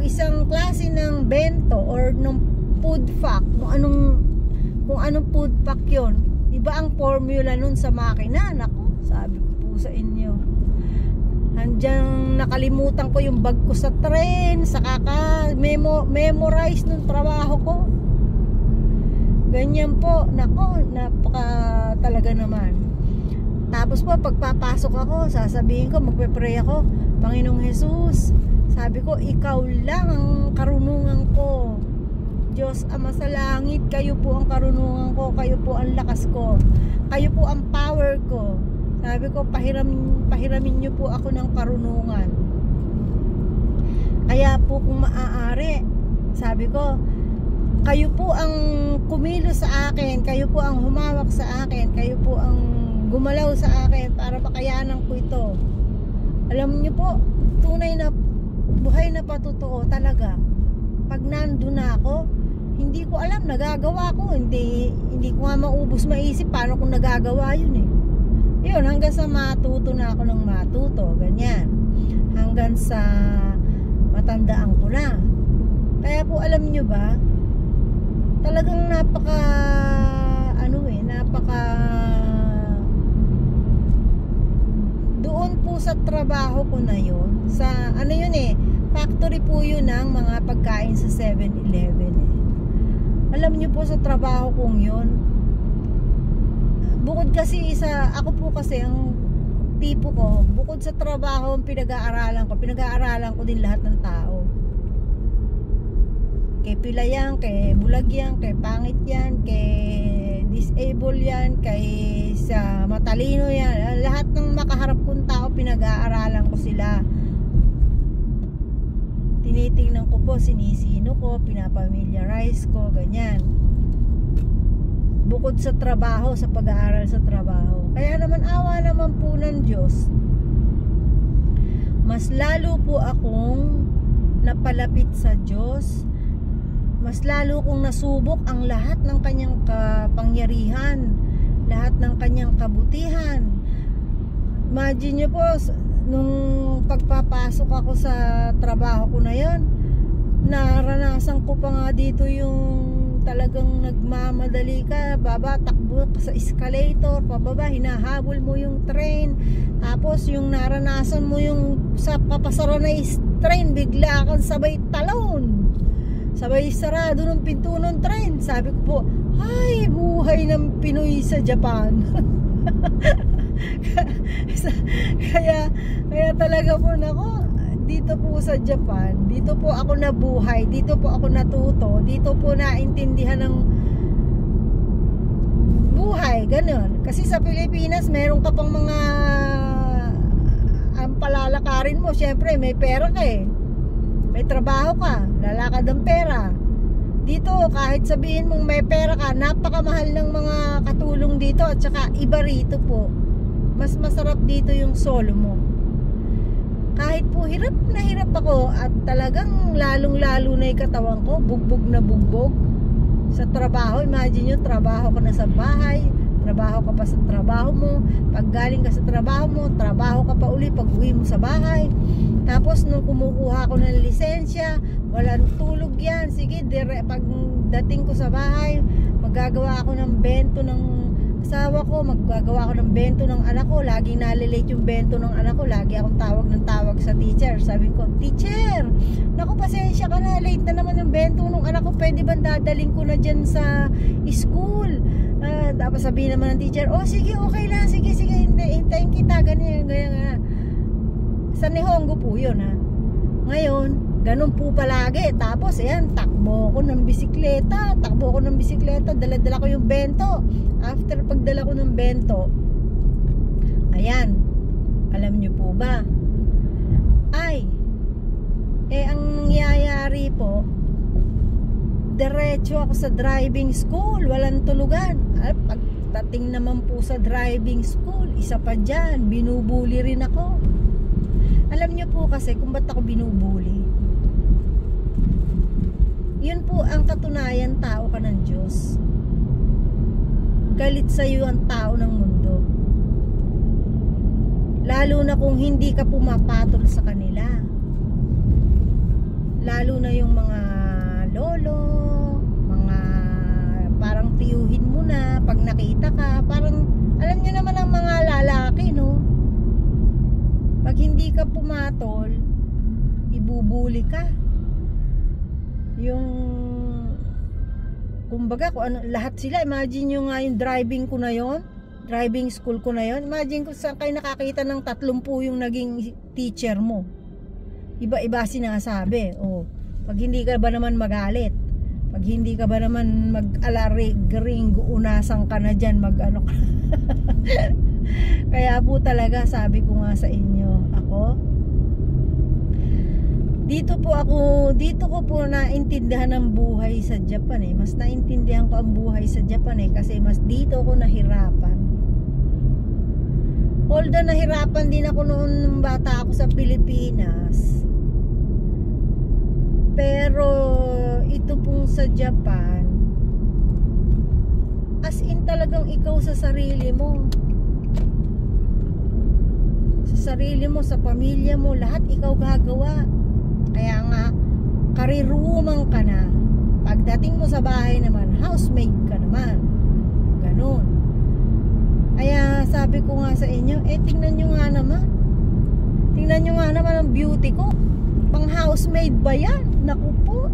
isang klase ng bento or ng food pack, kung anong food pack yon, iba ang formula nun sa makina. Nako, sabi ko po sa inyo, handyang nakalimutan ko yung bag ko sa tren, sa memorize nung trabaho ko. Ganyan po, nako, napaka talaga naman. Tapos po, pagpapasok ako, sasabihin ko, magpe-pray ako, Panginoong Jesus, sabi ko, ikaw lang ang karunungan ko. Diyos Ama sa langit, kayo po ang karunungan ko, kayo po ang lakas ko, kayo po ang power ko. Sabi ko, pahiramin niyo po ako ng karunungan. Kaya po kung maaari, sabi ko, kayo po ang kumilos sa akin, kayo po ang humawak sa akin, kayo po ang gumalaw sa akin para makayanan ko ito. Alam niyo po, tunay na buhay na patotoo talaga. Pag nandun na ako, hindi ko alam, nagagawa ko. Hindi ko nga maubos maisip paano kung nagagawa yun Yun, hanggang sa matuto na ako ng matuto, ganyan. Hanggang sa matandaan ko na. Kaya po alam nyo ba, talagang napaka doon po sa trabaho ko na yun, sa factory po yun ng mga pagkain sa 7-Eleven Alam nyo po sa trabaho kong yun, bukod kasi ako po kasi ang tipo ko, bukod sa trabaho ang pinag-aaralan ko din lahat ng tao. Kay pila yan, kay bulag yan, kay pangit yan, kay disable yan, kay sa matalino yan. Lahat ng makaharap kong tao, pinag-aaralan ko sila. Tinitingnan ko po, sinisino ko, pinapamiliarize ko, ganyan. Bukod sa trabaho, sa pag-aaral sa trabaho. Kaya naman, awa naman po ng Diyos, mas lalo po akong napalapit sa Diyos. Mas lalo kong nasubok ang lahat ng kanyang kapangyarihan, lahat ng kanyang kabutihan. Imagine nyo po, nung pagpapasok ako sa trabaho ko na yon, naranasan ko pa nga dito yung talagang nagmamadali ka, baba, takbo ka sa escalator, pababa, hinahabol mo yung train. Tapos yung naranasan mo yung sa papasara na train, bigla kang sabay talon, sabay sarado ng pinto ng train. Sabi ko po, ay, buhay ng Pinoy sa Japan. kaya talaga po, nako, dito po sa Japan, dito po ako nabuhay, dito po ako natuto, dito po naintindihan ng buhay, ganun. Kasi sa Pilipinas, meron ka pang mga ang palalakarin mo, syempre may pera ka may trabaho ka, lalakad ang pera. Dito, kahit sabihin mong may pera ka, napakamahal ng mga katulong dito, at saka iba rito po. Mas masarap dito yung solo mo. Kahit po hirap na hirap ako, at talagang lalong-lalo na yung katawan ko, bugbog na bugbog sa trabaho. Imagine nyo, trabaho ko na sa bahay, trabaho ka pa sa trabaho mo, pag galing ka sa trabaho mo, trabaho ka pa uli pag uwi mo sa bahay. Tapos nung kumukuha ko ng lisensya, walang tulog yan. Sige, pag dating ko sa bahay, magagawa ako ng bento ng asawa ko, magagawa ako ng bento ng anak ko. Laging nalilate yung bento ng anak ko. Lagi akong tawag ng tawag sa teacher. Sabi ko, teacher, naku, pasensya ka na, late na naman yung bento ng anak ko. Pwede ba dadaling ko na dyan sa school? Tapos sabihin naman ng teacher, oh sige, okay lang, sige, hintayin kita, ganyan. Sa Nihongo po yun, ha. Ngayon, ganun po palagi. Tapos, ayan, takbo ko ng bisikleta. Dala-dala ko yung bento. After pagdala ko ng bento, ayan, alam nyo po ba? Ang nangyayari po, diretso ako sa driving school. Walang tulugan. Pagdating naman po sa driving school, isa pa dyan, binubuli rin ako. Alam nyo po kasi kung ba't ako binubuli? Yun po ang katunayan, tao ka ng Diyos. Galit sa'yo ang tao ng mundo. Lalo na kung hindi ka pumapatol sa kanila. Lalo na yung mga lolo, mga parang tiyuhin mo na, pag nakita ka, parang, alam nyo naman ang mga lalaki, no? Pag hindi ka pumatol, ibubuli ka. Yung kumbaga kung ano, lahat sila, imagine nyo nga yung driving ko na yon, driving school ko na yon. Imagine kung saan kayo nakakita ng 30 yung naging teacher mo. Iba-iba sinasabi. Pag hindi ka ba naman magalit, pag hindi ka ba naman mag-alaring, unasan ka na dyan, mag-ano ka. Kaya po talaga, sabi ko nga sa inyo, dito ko po naintindihan ang buhay sa Japan eh. Mas naintindihan ko ang buhay sa Japan eh, kasi mas dito ako nahirapan. Although nahirapan din ako noon nung bata ako sa Pilipinas, pero ito pong sa Japan, as in talagang ikaw sa sarili mo, sa pamilya mo, lahat ikaw gagawa. Kaya nga, karirumang ka na. Pagdating mo sa bahay naman, housemaid ka naman. Ganun. Kaya sabi ko nga sa inyo, tingnan nyo nga naman. Tingnan nyo nga naman ang beauty ko. Pang housemaid ba yan? Naku po.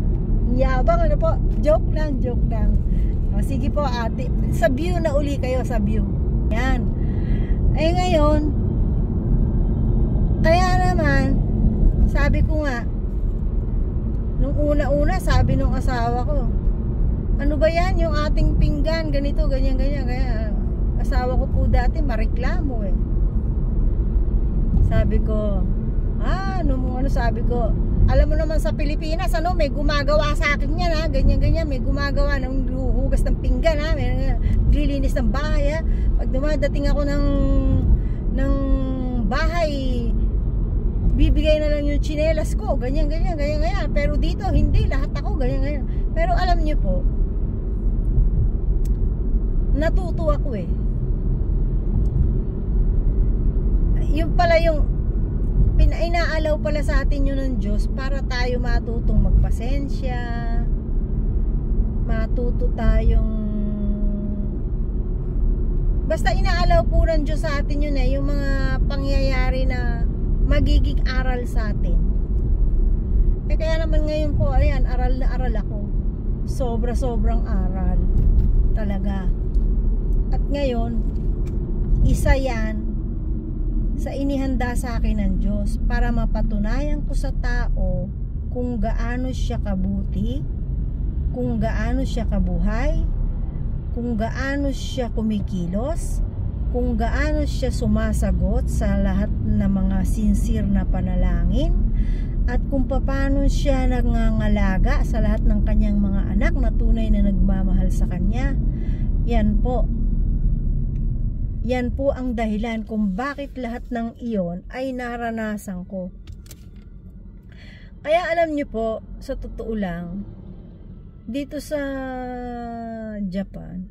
Yabang, ano po? Joke lang. Sige po ate. Sa view na uli kayo, sa view. Yan. Ngayon, kaya naman, sabi ko nga, nung una-una, sabi nung asawa ko, ano ba yan, yung ating pinggan, ganito, ganyan. Kaya, asawa ko po dati, mareklamo eh. Sabi ko, sabi ko, alam mo naman sa Pilipinas, may gumagawa sa akin yan, ha, ganyan, may gumagawa ng hugas ng pinggan, ha, may glilinis ng bahay, ha. Pag dumadating ako ng bahay, bibigay na lang yung tsinelas ko, ganyan. Pero dito, hindi, lahat ako, ganyan. Pero alam nyo po, natuto ako eh. Yung pala yung inaalaw pala sa atin yun ng Diyos para tayo matutong magpasensya, matuto tayong, basta inaalaw po ng Diyos sa atin yun eh, yung mga pangyayari na magiging aral sa atin. Kaya naman ngayon po, ayan, aral na aral ako. Sobrang aral. Talaga. At ngayon, isa yan sa inihanda sa akin ng Diyos para mapatunayan ko sa tao kung gaano siya kabuti, kung gaano siya kabuhay, kung gaano siya kumikilos, kung gaano siya sumasagot sa lahat ng mga sincere na panalangin, at kung paano siya nangangalaga sa lahat ng kanyang mga anak na tunay na nagmamahal sa kanya. Yan po ang dahilan kung bakit lahat ng iyon ay naranasan ko. Kaya alam niyo po, sa totoo lang, dito sa Japan,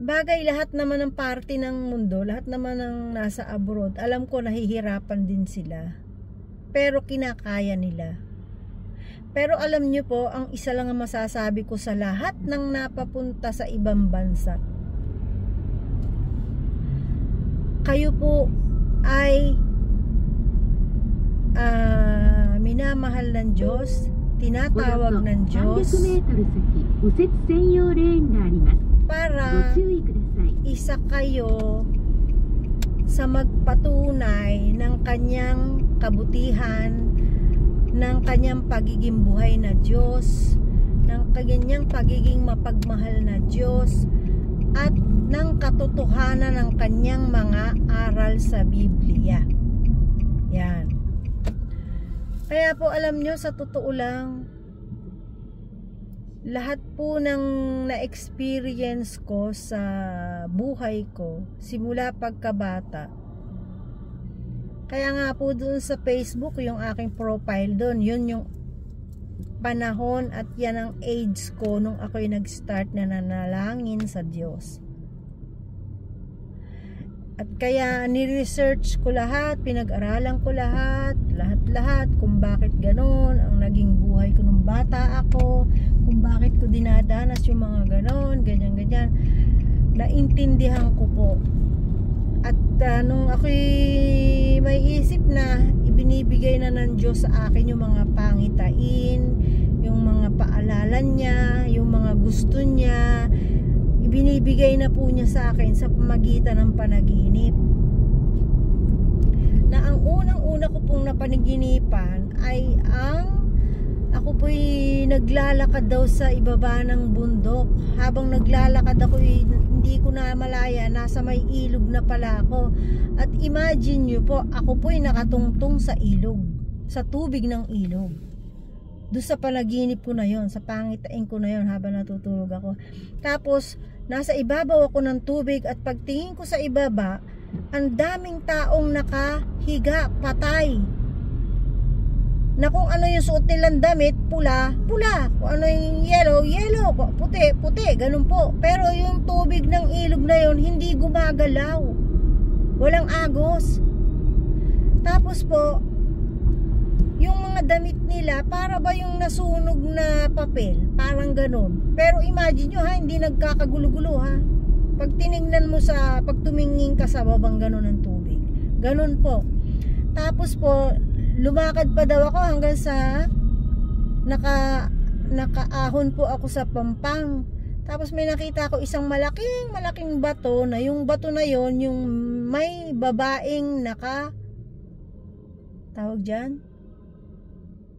Bagay, lahat naman ng party ng mundo, lahat naman ng nasa abroad, alam ko nahihirapan din sila. Pero kinakaya nila. Pero alam nyo po, ang isa lang ang masasabi ko sa lahat ng napapunta sa ibang bansa. Kayo po ay minamahal ng Diyos, tinatawag ng Diyos para isa kayo sa magpatunay ng kanyang kabutihan, ng kanyang pagiging buhay na Diyos, ng kanyang pagiging mapagmahal na Diyos, at ng katotohanan ng kanyang mga aral sa Biblia. Yan. Kaya po alam nyo, sa totoo lang, lahat po ng na-experience ko sa buhay ko simula pagkabata. Kaya nga po doon sa Facebook, yung aking profile doon, yun yung panahon at yan ang age ko nung ako'y nag-start na nanalangin sa Diyos. At kaya ni-research ko lahat, pinag-aralan ko lahat kung bakit ganon ang naging buhay ko nung bata ako, kung bakit ko dinadanas yung mga ganon, ganyan. Naintindihan ko po. At nung ako'y may isip na ibinibigay na ng Diyos sa akin yung mga pangitain, yung mga paalala niya, yung mga gusto niya, ibinibigay na po niya sa akin sa pamagitan ng panaginip. Na ang unang-una ko pong napanaginipan ay ako po'y naglalakad daw sa ibaba ng bundok. Habang naglalakad ako, hindi ko na malaya, nasa may ilog na pala ako. At imagine nyo po, ako po'y nakatungtong sa ilog, sa tubig ng ilog. Doon sa panaginip ko na yon, sa pangitain ko na yon habang natutulog ako. Tapos nasa ibabaw ako ng tubig at pagtingin ko sa ibaba, ang daming taong nakahiga, patay. Na kung ano yung suot nilang damit, pula. Kung ano yung yellow, puti, ganun po. Pero yung tubig ng ilog na yon hindi gumagalaw. Walang agos. Tapos po, yung mga damit nila, para ba yung nasunog na papel? Parang ganun. Pero imagine nyo ha, hindi nagkakagulo-gulo ha. Pag tinignan mo pag tumingin ka sa babang ganun ng tubig. Ganun po. Tapos po, lumakad pa daw ako hanggang sa nakaahon po ako sa pampang. Tapos may nakita ako isang malaking bato, na yung bato na yon yung may babaeng tawag dyan,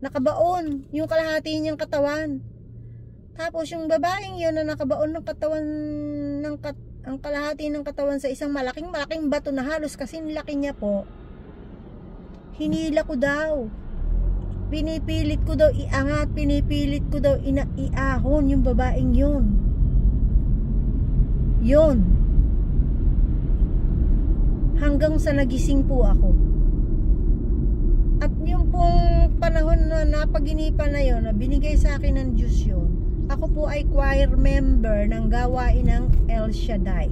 nakabaon yung kalahati niyang katawan. Tapos yung babaeng yun na nakabaon ng katawan ang kalahati ng katawan sa isang malaking bato na halos kasing laki niya po, hinila ko daw. Pinipilit ko daw iangat, pinipilit ko daw iahon yung babaeng yun. Hanggang sa nagising po ako. At yung pong panahon na napaginipan na yun, na binigay sa akin ng Diyos yun, ako po ay choir member ng gawain ng El Shaddai.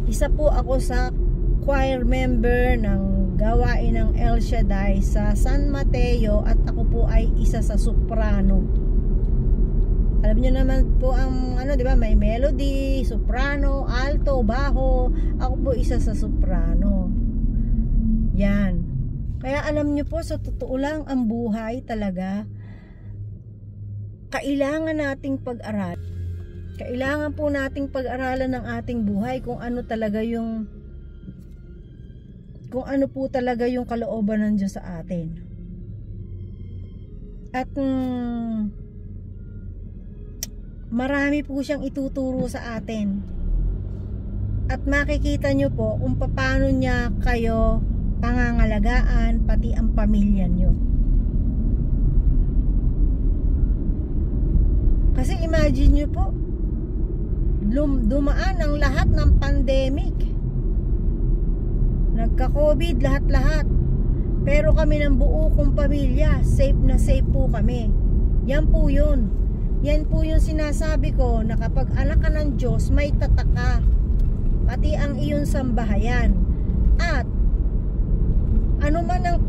Isa po ako sa choir member ng gawain ng El Shaddai sa San Mateo, at ako po ay isa sa soprano. Alam niyo naman po ang di ba, may melody, soprano, alto, baho. Ako po isa sa soprano. Yan. Kaya alam niyo po, sa totoo lang, ang buhay talaga kailangan nating pag-aral. Kailangan po nating pag-aralan ng ating buhay kung ano po talaga yung kalooban ng Diyos sa atin. At marami po siyang ituturo sa atin. At makikita nyo po kung paano niya kayo pangangalagaan, pati ang pamilya nyo. Kasi imagine nyo po, dumaan ang lahat ng pandemic. Nagka-COVID lahat-lahat. Pero kami ng buo kong pamilya, safe na safe po kami. Yan po yun. Yan po yung sinasabi ko na kapag anak ka ng Diyos, may tatak ka, pati ang iyong sambahayan. At ano man ang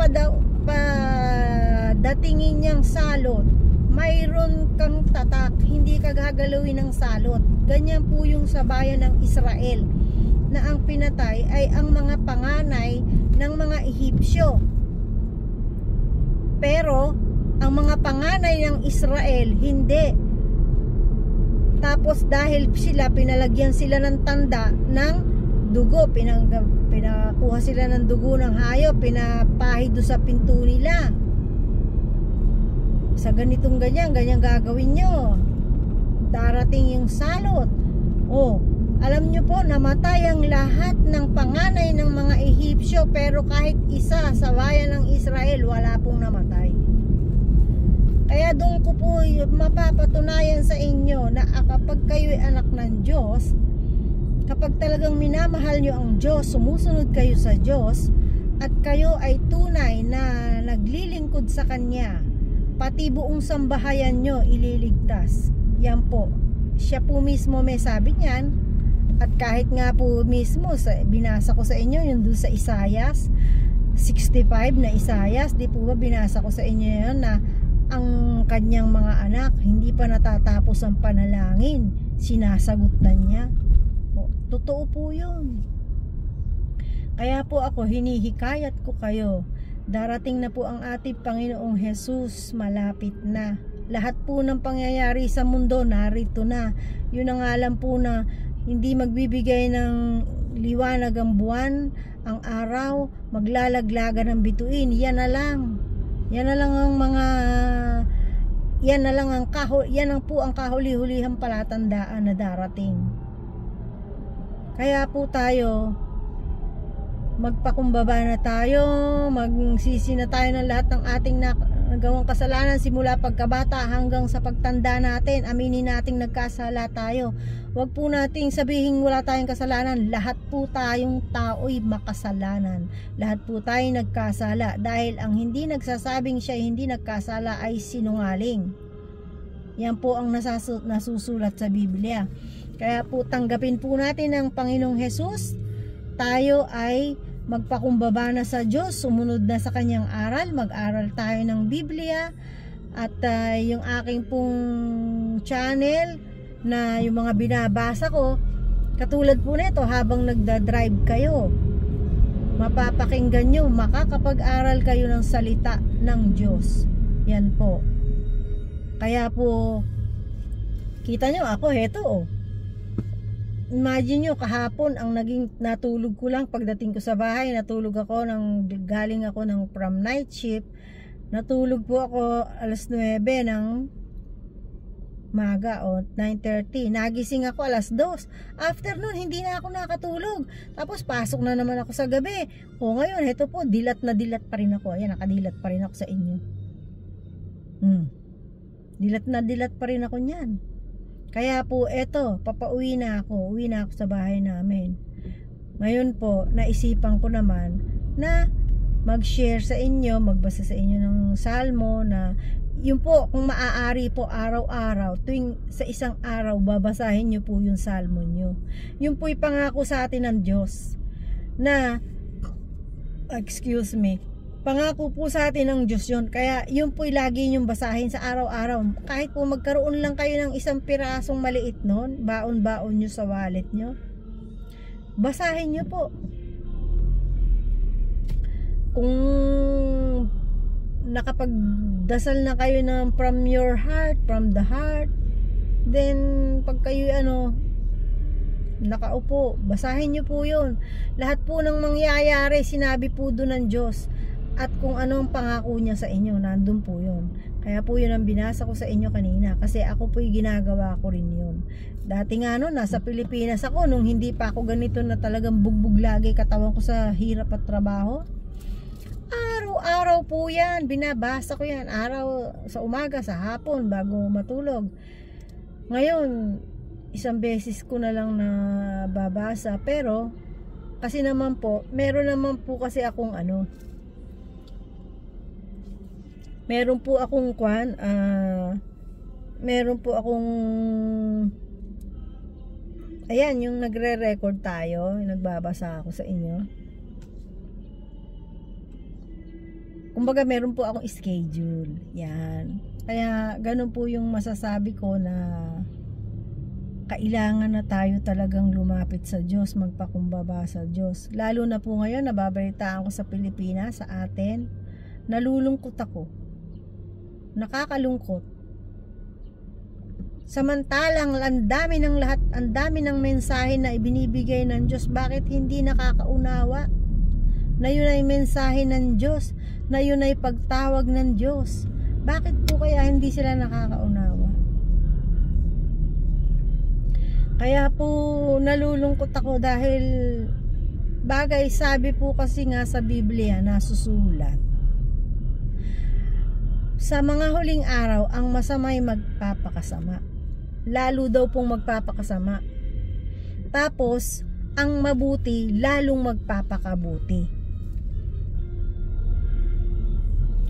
padatingin niyang salot, mayroon kang tatak, hindi ka gagalawin ng salot. Ganyan po yung sa bayan ng Israel, na ang pinatay ay ang mga panganay ng mga Ehipsyo. Pero ang mga panganay ng Israel hindi. Tapos dahil pinalagyan sila ng tanda ng dugo, pinakuha sila ng dugo ng hayop, pinapahid do sa pinto nila. Sa ganitong ganyan gagawin nyo, darating yung salot. Alam nyo po, namatay ang lahat ng panganay ng mga Ehipsyo, pero kahit isa sa bayan ng Israel wala pong namatay. Kaya doon ko po mapapatunayan sa inyo na kapag kayo ay anak ng Diyos, kapag talagang minamahal nyo ang Diyos, sumusunod kayo sa Diyos, at kayo ay tunay na naglilingkod sa Kanya, pati buong sambahayan nyo ililigtas. Yan po, siya po mismo may sabi niyan. At kahit nga po mismo binasa ko sa inyo yung doon sa Isaias 65 na Isaias, di po ba binasa ko sa inyo yan na ang kanyang mga anak hindi pa natatapos ang panalangin, sinasagot na niya. Totoo po yun. Kaya po ako hinihikayat ko kayo, darating na po ang ating Panginoong Jesus, malapit na. Lahat po ng pangyayari sa mundo narito na. Yun ang alam po na hindi magbibigay ng liwanag ang buwan, ang araw, maglalaglagan ng bituin. Yan na lang. Yan na lang ang mga yan ang po ang kahuli-hulihang palatandaan na darating. Kaya po tayo magpakumbaba na tayo, magsisi na tayo ng lahat ng ating nagawang kasalanan simula pagkabata hanggang sa pagtanda natin. Aminin nating nagkasala tayo. Huwag po nating sabihin wala tayong kasalanan. Lahat po tayong tao'y makasalanan. Lahat po tayo nagkasala. Dahil ang hindi nagsasabing siya hindi nagkasala ay sinungaling. Yan po ang nasusulat sa Biblia. Kaya po tanggapin po natin ang Panginoong Hesus. Tayo ay magpakumbaba na sa Diyos, sumunod na sa kanyang aral, mag-aral tayo ng Biblia. At yung aking pong channel na yung mga binabasa ko, katulad po nito habang nagda-drive kayo, mapapakinggan nyo, makakapag-aral kayo ng salita ng Diyos. Yan po. Kaya po kita nyo ako, heto imagine nyo, kahapon ang naging natulog ko lang pagdating ko sa bahay, natulog ako galing ako from night shift. Natulog po ako alas 9 ng maga 9:30. Nagising ako alas 2. After nun, hindi na ako nakatulog. Tapos pasok na naman ako sa gabi. Ngayon, heto po, dilat na dilat pa rin ako. Ayan, nakadilat pa rin ako sa inyo. Dilat na dilat pa rin ako niyan. Kaya po, eto, papauwi na ako. Uwi na ako sa bahay namin. Ngayon po, naisipan ko naman na mag-share sa inyo, magbasa sa inyo ng salmo na yun po, kung maaari po araw-araw, tuwing sa isang araw, babasahin nyo po yung salmo nyo. Yun po'y pangako sa atin ng Diyos na, pangako po sa atin ng Diyos yun. Kaya yun po'y lagi nyong basahin sa araw-araw. Kahit po magkaroon lang kayo ng isang pirasong maliit nun, baon-baon nyo sa wallet nyo, basahin nyo po. Kung nakapagdasal na kayo ng from your heart, from the heart, then pag kayo nakaupo, basahin nyo po yun. Lahat po ng mangyayari, sinabi po doon ng Diyos. At kung ano ang pangako niya sa inyo, nandun po yun. Kaya po yun ang binasa ko sa inyo kanina. Kasi ako po'y ginagawa ko rin yun. Dati nga nasa Pilipinas ako, nung hindi pa ako ganito na talagang bugbog lagi katawan ko sa hirap at trabaho. Araw-araw po yan, binabasa ko yan. Araw, sa umaga, sa hapon, bago matulog. Ngayon, isang beses ko na lang na babasa. Pero, kasi naman po, meron naman po kasi akong meron po akong meron po akong, ayan, yung nagre-record tayo, yung nagbabasa ako sa inyo. Kumbaga meron po akong schedule. Yan. Kaya ganun po yung masasabi ko na kailangan na tayo talagang lumapit sa Diyos, magpakumbaba sa Diyos. Lalo na po ngayon, nababalitaan ko sa Pilipinas, sa atin, nalulungkot ako. Nakakalungkot. Samantalang ang dami ng lahat, ang dami ng mensahe na ibinibigay ng Diyos, bakit hindi nakakaunawa? Na yun ay mensahe ng Diyos, na yun ay pagtawag ng Diyos. Bakit po kaya hindi sila nakakaunawa? Kaya po nalulungkot ako dahil bagay, sabi po kasi nga sa Biblia, nasusulat, sa mga huling araw ang masama'y magpapakasama, lalo daw pong magpapakasama, tapos ang mabuti lalong magpapakabuti.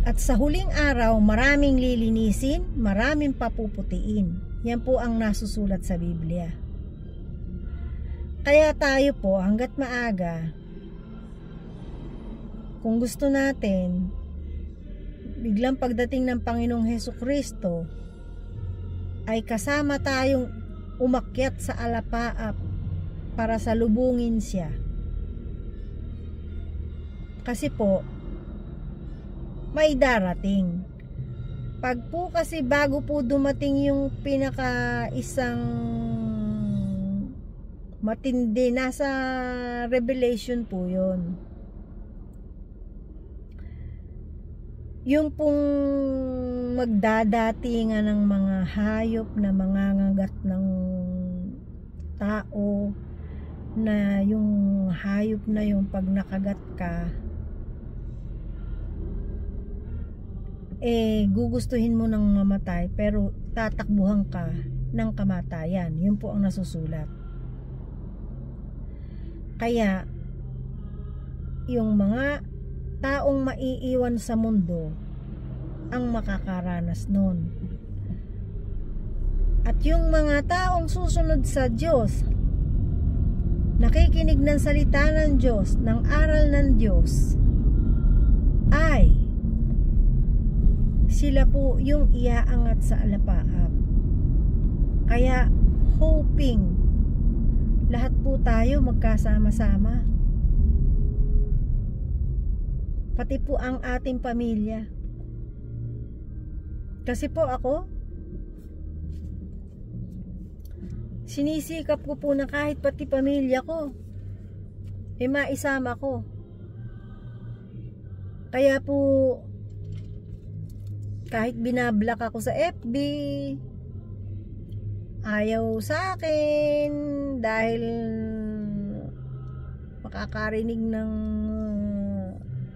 At sa huling araw, maraming lilinisin, maraming papuputiin. Yan po ang nasusulat sa Biblia. Kaya tayo po, hanggat maaga, kung gusto natin, biglang pagdating ng Panginoong Hesukristo, ay kasama tayong umakyat sa alapaap para salubungin siya. Kasi po, may darating. Pag po kasi bago po dumating yung pinaka isang matindi, nasa Revelation po yun. Yung pong magdadatingan ng mga hayop na mangangagat ng tao, na yung hayop na yung pag nakagat ka, gugustuhin mo ng mamatay, pero tatakbuhan ka ng kamatayan. Yun po ang nasusulat. Kaya yung mga taong maiiwan sa mundo ang makakaranas nun. At yung mga taong susunod sa Diyos, nakikinig ng salita ng Diyos, ng aral ng Diyos, ay sila po yung iaangat sa alapaap. Kaya hoping lahat po tayo magkasama-sama, pati po ang ating pamilya. Kasi po ako, sinisikap ko po na kahit pati pamilya ko maisama ko. Kaya po kahit binablock ako sa FB, ayaw sa akin dahil makakarinig ng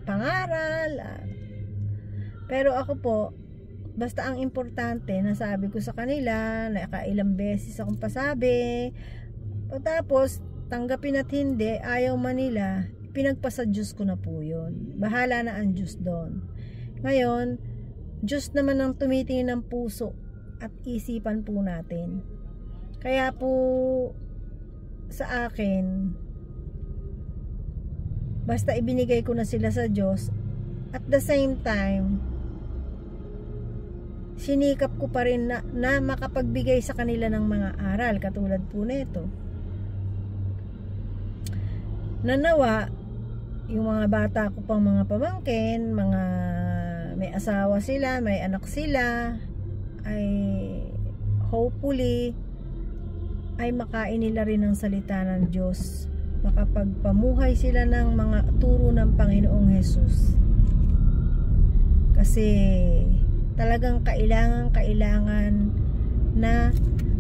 pangaral. Pero ako po, basta ang importante, nasabi ko sa kanila, nakailang beses akong pasabi, tapos tanggapin at hindi, ayaw man nila, pinagpasa Diyos ko na po yun. Bahala na ang Diyos doon. Ngayon, Diyos naman ang tumitingin ng puso at isipan po natin. Kaya po sa akin, basta ibinigay ko na sila sa Diyos, at the same time, sinikap ko pa rin na makapagbigay sa kanila ng mga aral, katulad po nito. Nanawa, yung mga bata ko pang mga pamangkin, mga may asawa sila, may anak sila, ay hopefully ay makain nila rin ng salita ng Diyos, makapagpamuhay sila ng mga turo ng Panginoong Hesus. Kasi talagang kailangan na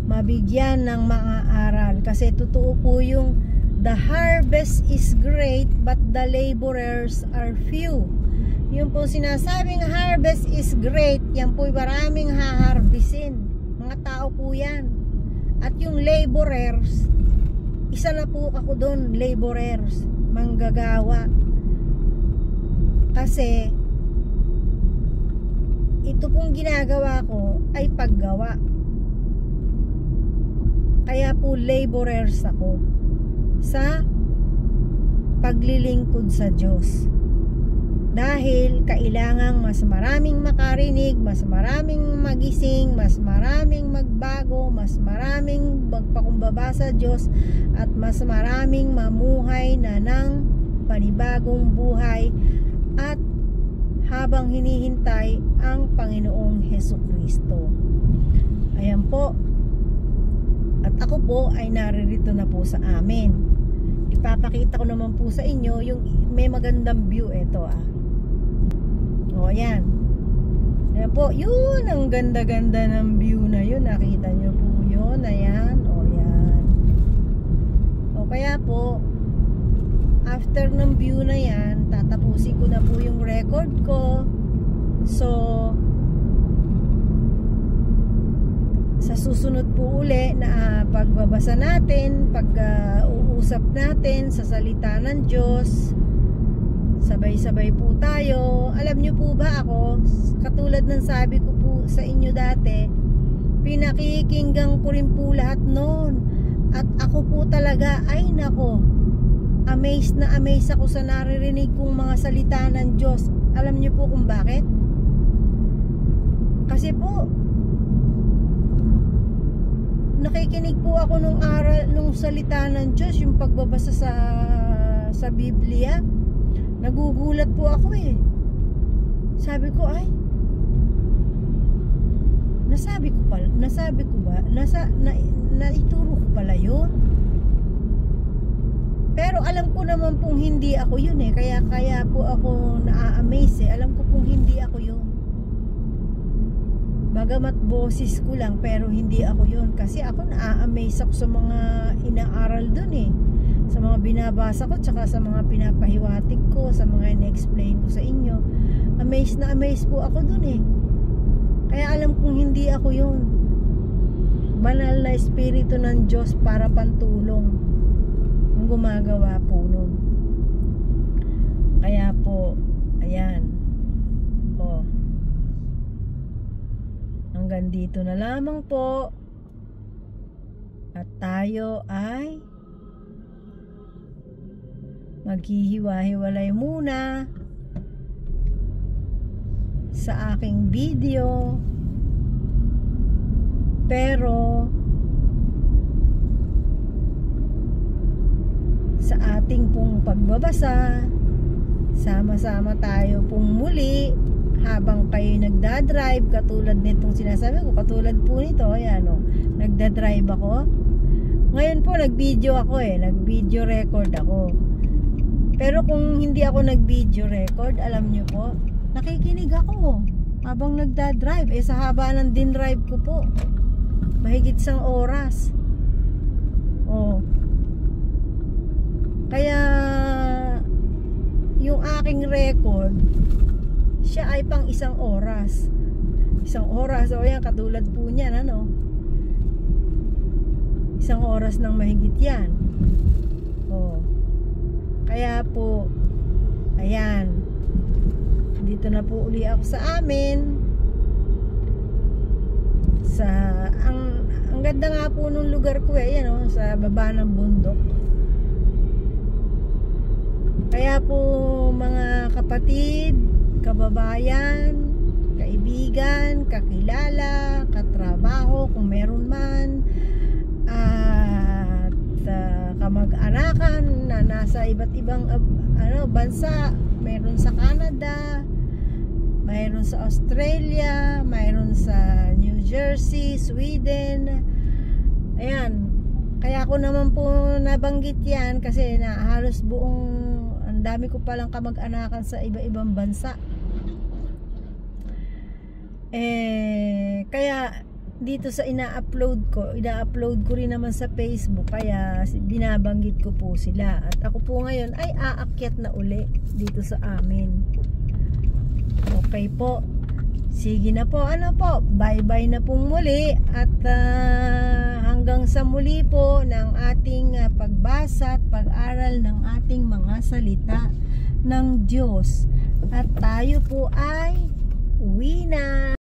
mabigyan ng mga aral. Kasi totoo po yung the harvest is great but the laborers are few. Yung po sinasabing harvest is great, yan po maraming haharbisin. Mga tao po yan. At yung laborers, isa na po ako doon, laborers, manggagawa. Kasi ito pong ginagawa ko ay paggawa. Kaya po laborers ako sa paglilingkod sa Diyos. Dahil kailangang mas maraming makarinig, mas maraming magising, mas maraming magbago, mas maraming magpakumbaba sa Diyos, at mas maraming mamuhay na ng panibagong buhay at habang hinihintay ang Panginoong Hesukristo. Ayan po. At ako po ay naririto na po sa amin. Ipapakita ko naman po sa inyo yung may magandang view. Ito o, ayan. Ayan po, yun, ang ganda-ganda ng view na yun. Nakita nyo po yun. Ayan, o yan. O kaya po, after ng view na yan, tatapusin ko na po yung record ko. So, sa susunod po uli na pagbabasa natin, pag-uusap natin sa salita ng Diyos, sabay-sabay po tayo. Alam nyo po ba ako, katulad ng sabi ko po sa inyo dati, pinakikinggan ko rin po lahat noon. At ako po talaga, ay nako, amazed na amazed ako sa naririnig kong mga salita ng Diyos. Alam nyo po kung bakit? Kasi po, nakikinig po ako nung aral, nung salita ng Diyos, yung pagbabasa sa Biblia. Nagugulat po ako eh. Sabi ko, ay, nasabi ko ba, naituro ko pala yun. Pero alam ko naman pong hindi ako yun eh. Kaya po ako na-amaze eh. Alam ko pong hindi ako yun. Bagamat boses ko lang, pero hindi ako yun. Kasi ako na-amaze ako sa mga inaaral dun eh. Sa mga binabasa ko, tsaka sa mga pinapahiwatig ko, sa mga in-explain ko sa inyo. Amazed na amazed po ako dun eh. Kaya alam kong hindi ako yun. Banal na espiritu ng Diyos para pantulong ang gumagawa po nun. Kaya po, ayan. O, hanggang dito na lamang po. At tayo ay maghihiwa-hiwalay muna sa aking video. Pero sa ating pong pagbabasa, sama-sama tayo pong muli habang kayo nagdadrive, katulad nitong sinasabi ko, katulad po nito, ayan o, nagdadrive ako. Ngayon po nag-video ako eh, nag-video record ako. Pero kung hindi ako nag-video record, alam nyo po, nakikinig ako habang nagdadrive. Eh sa haba ng din-drive ko po, mahigit 1 oras. Oh. Kaya yung aking record, siya ay pang 1 oras. 1 oras, o yan, katulad po niyan, ano? 1 oras nang mahigit yan. Oh. Kaya po, ayan, dito na po uli ako sa amin. Ang ganda nga po nung lugar ko eh, yan, oh, sa baba ng bundok. Kaya po mga kapatid, kababayan, kaibigan, kakilala, katrabaho, kung meron man, at kamag-anakan na nasa iba't ibang bansa, mayroon sa Canada, mayroon sa Australia, mayroon sa New Jersey, Sweden. Ayan, kaya ako naman po nabanggit yan kasi na halos buong, ang dami ko palang kamag-anakan sa iba-ibang bansa. Kaya dito sa ina-upload ko rin naman sa Facebook, kaya binabanggit ko po sila. At ako po ngayon ay aakyat na uli dito sa amin. Okay po, sige na po, bye-bye na pong muli. At hanggang sa muli po ng ating pagbasa at pag-aral ng ating mga salita ng Diyos. At tayo po ay uwi na.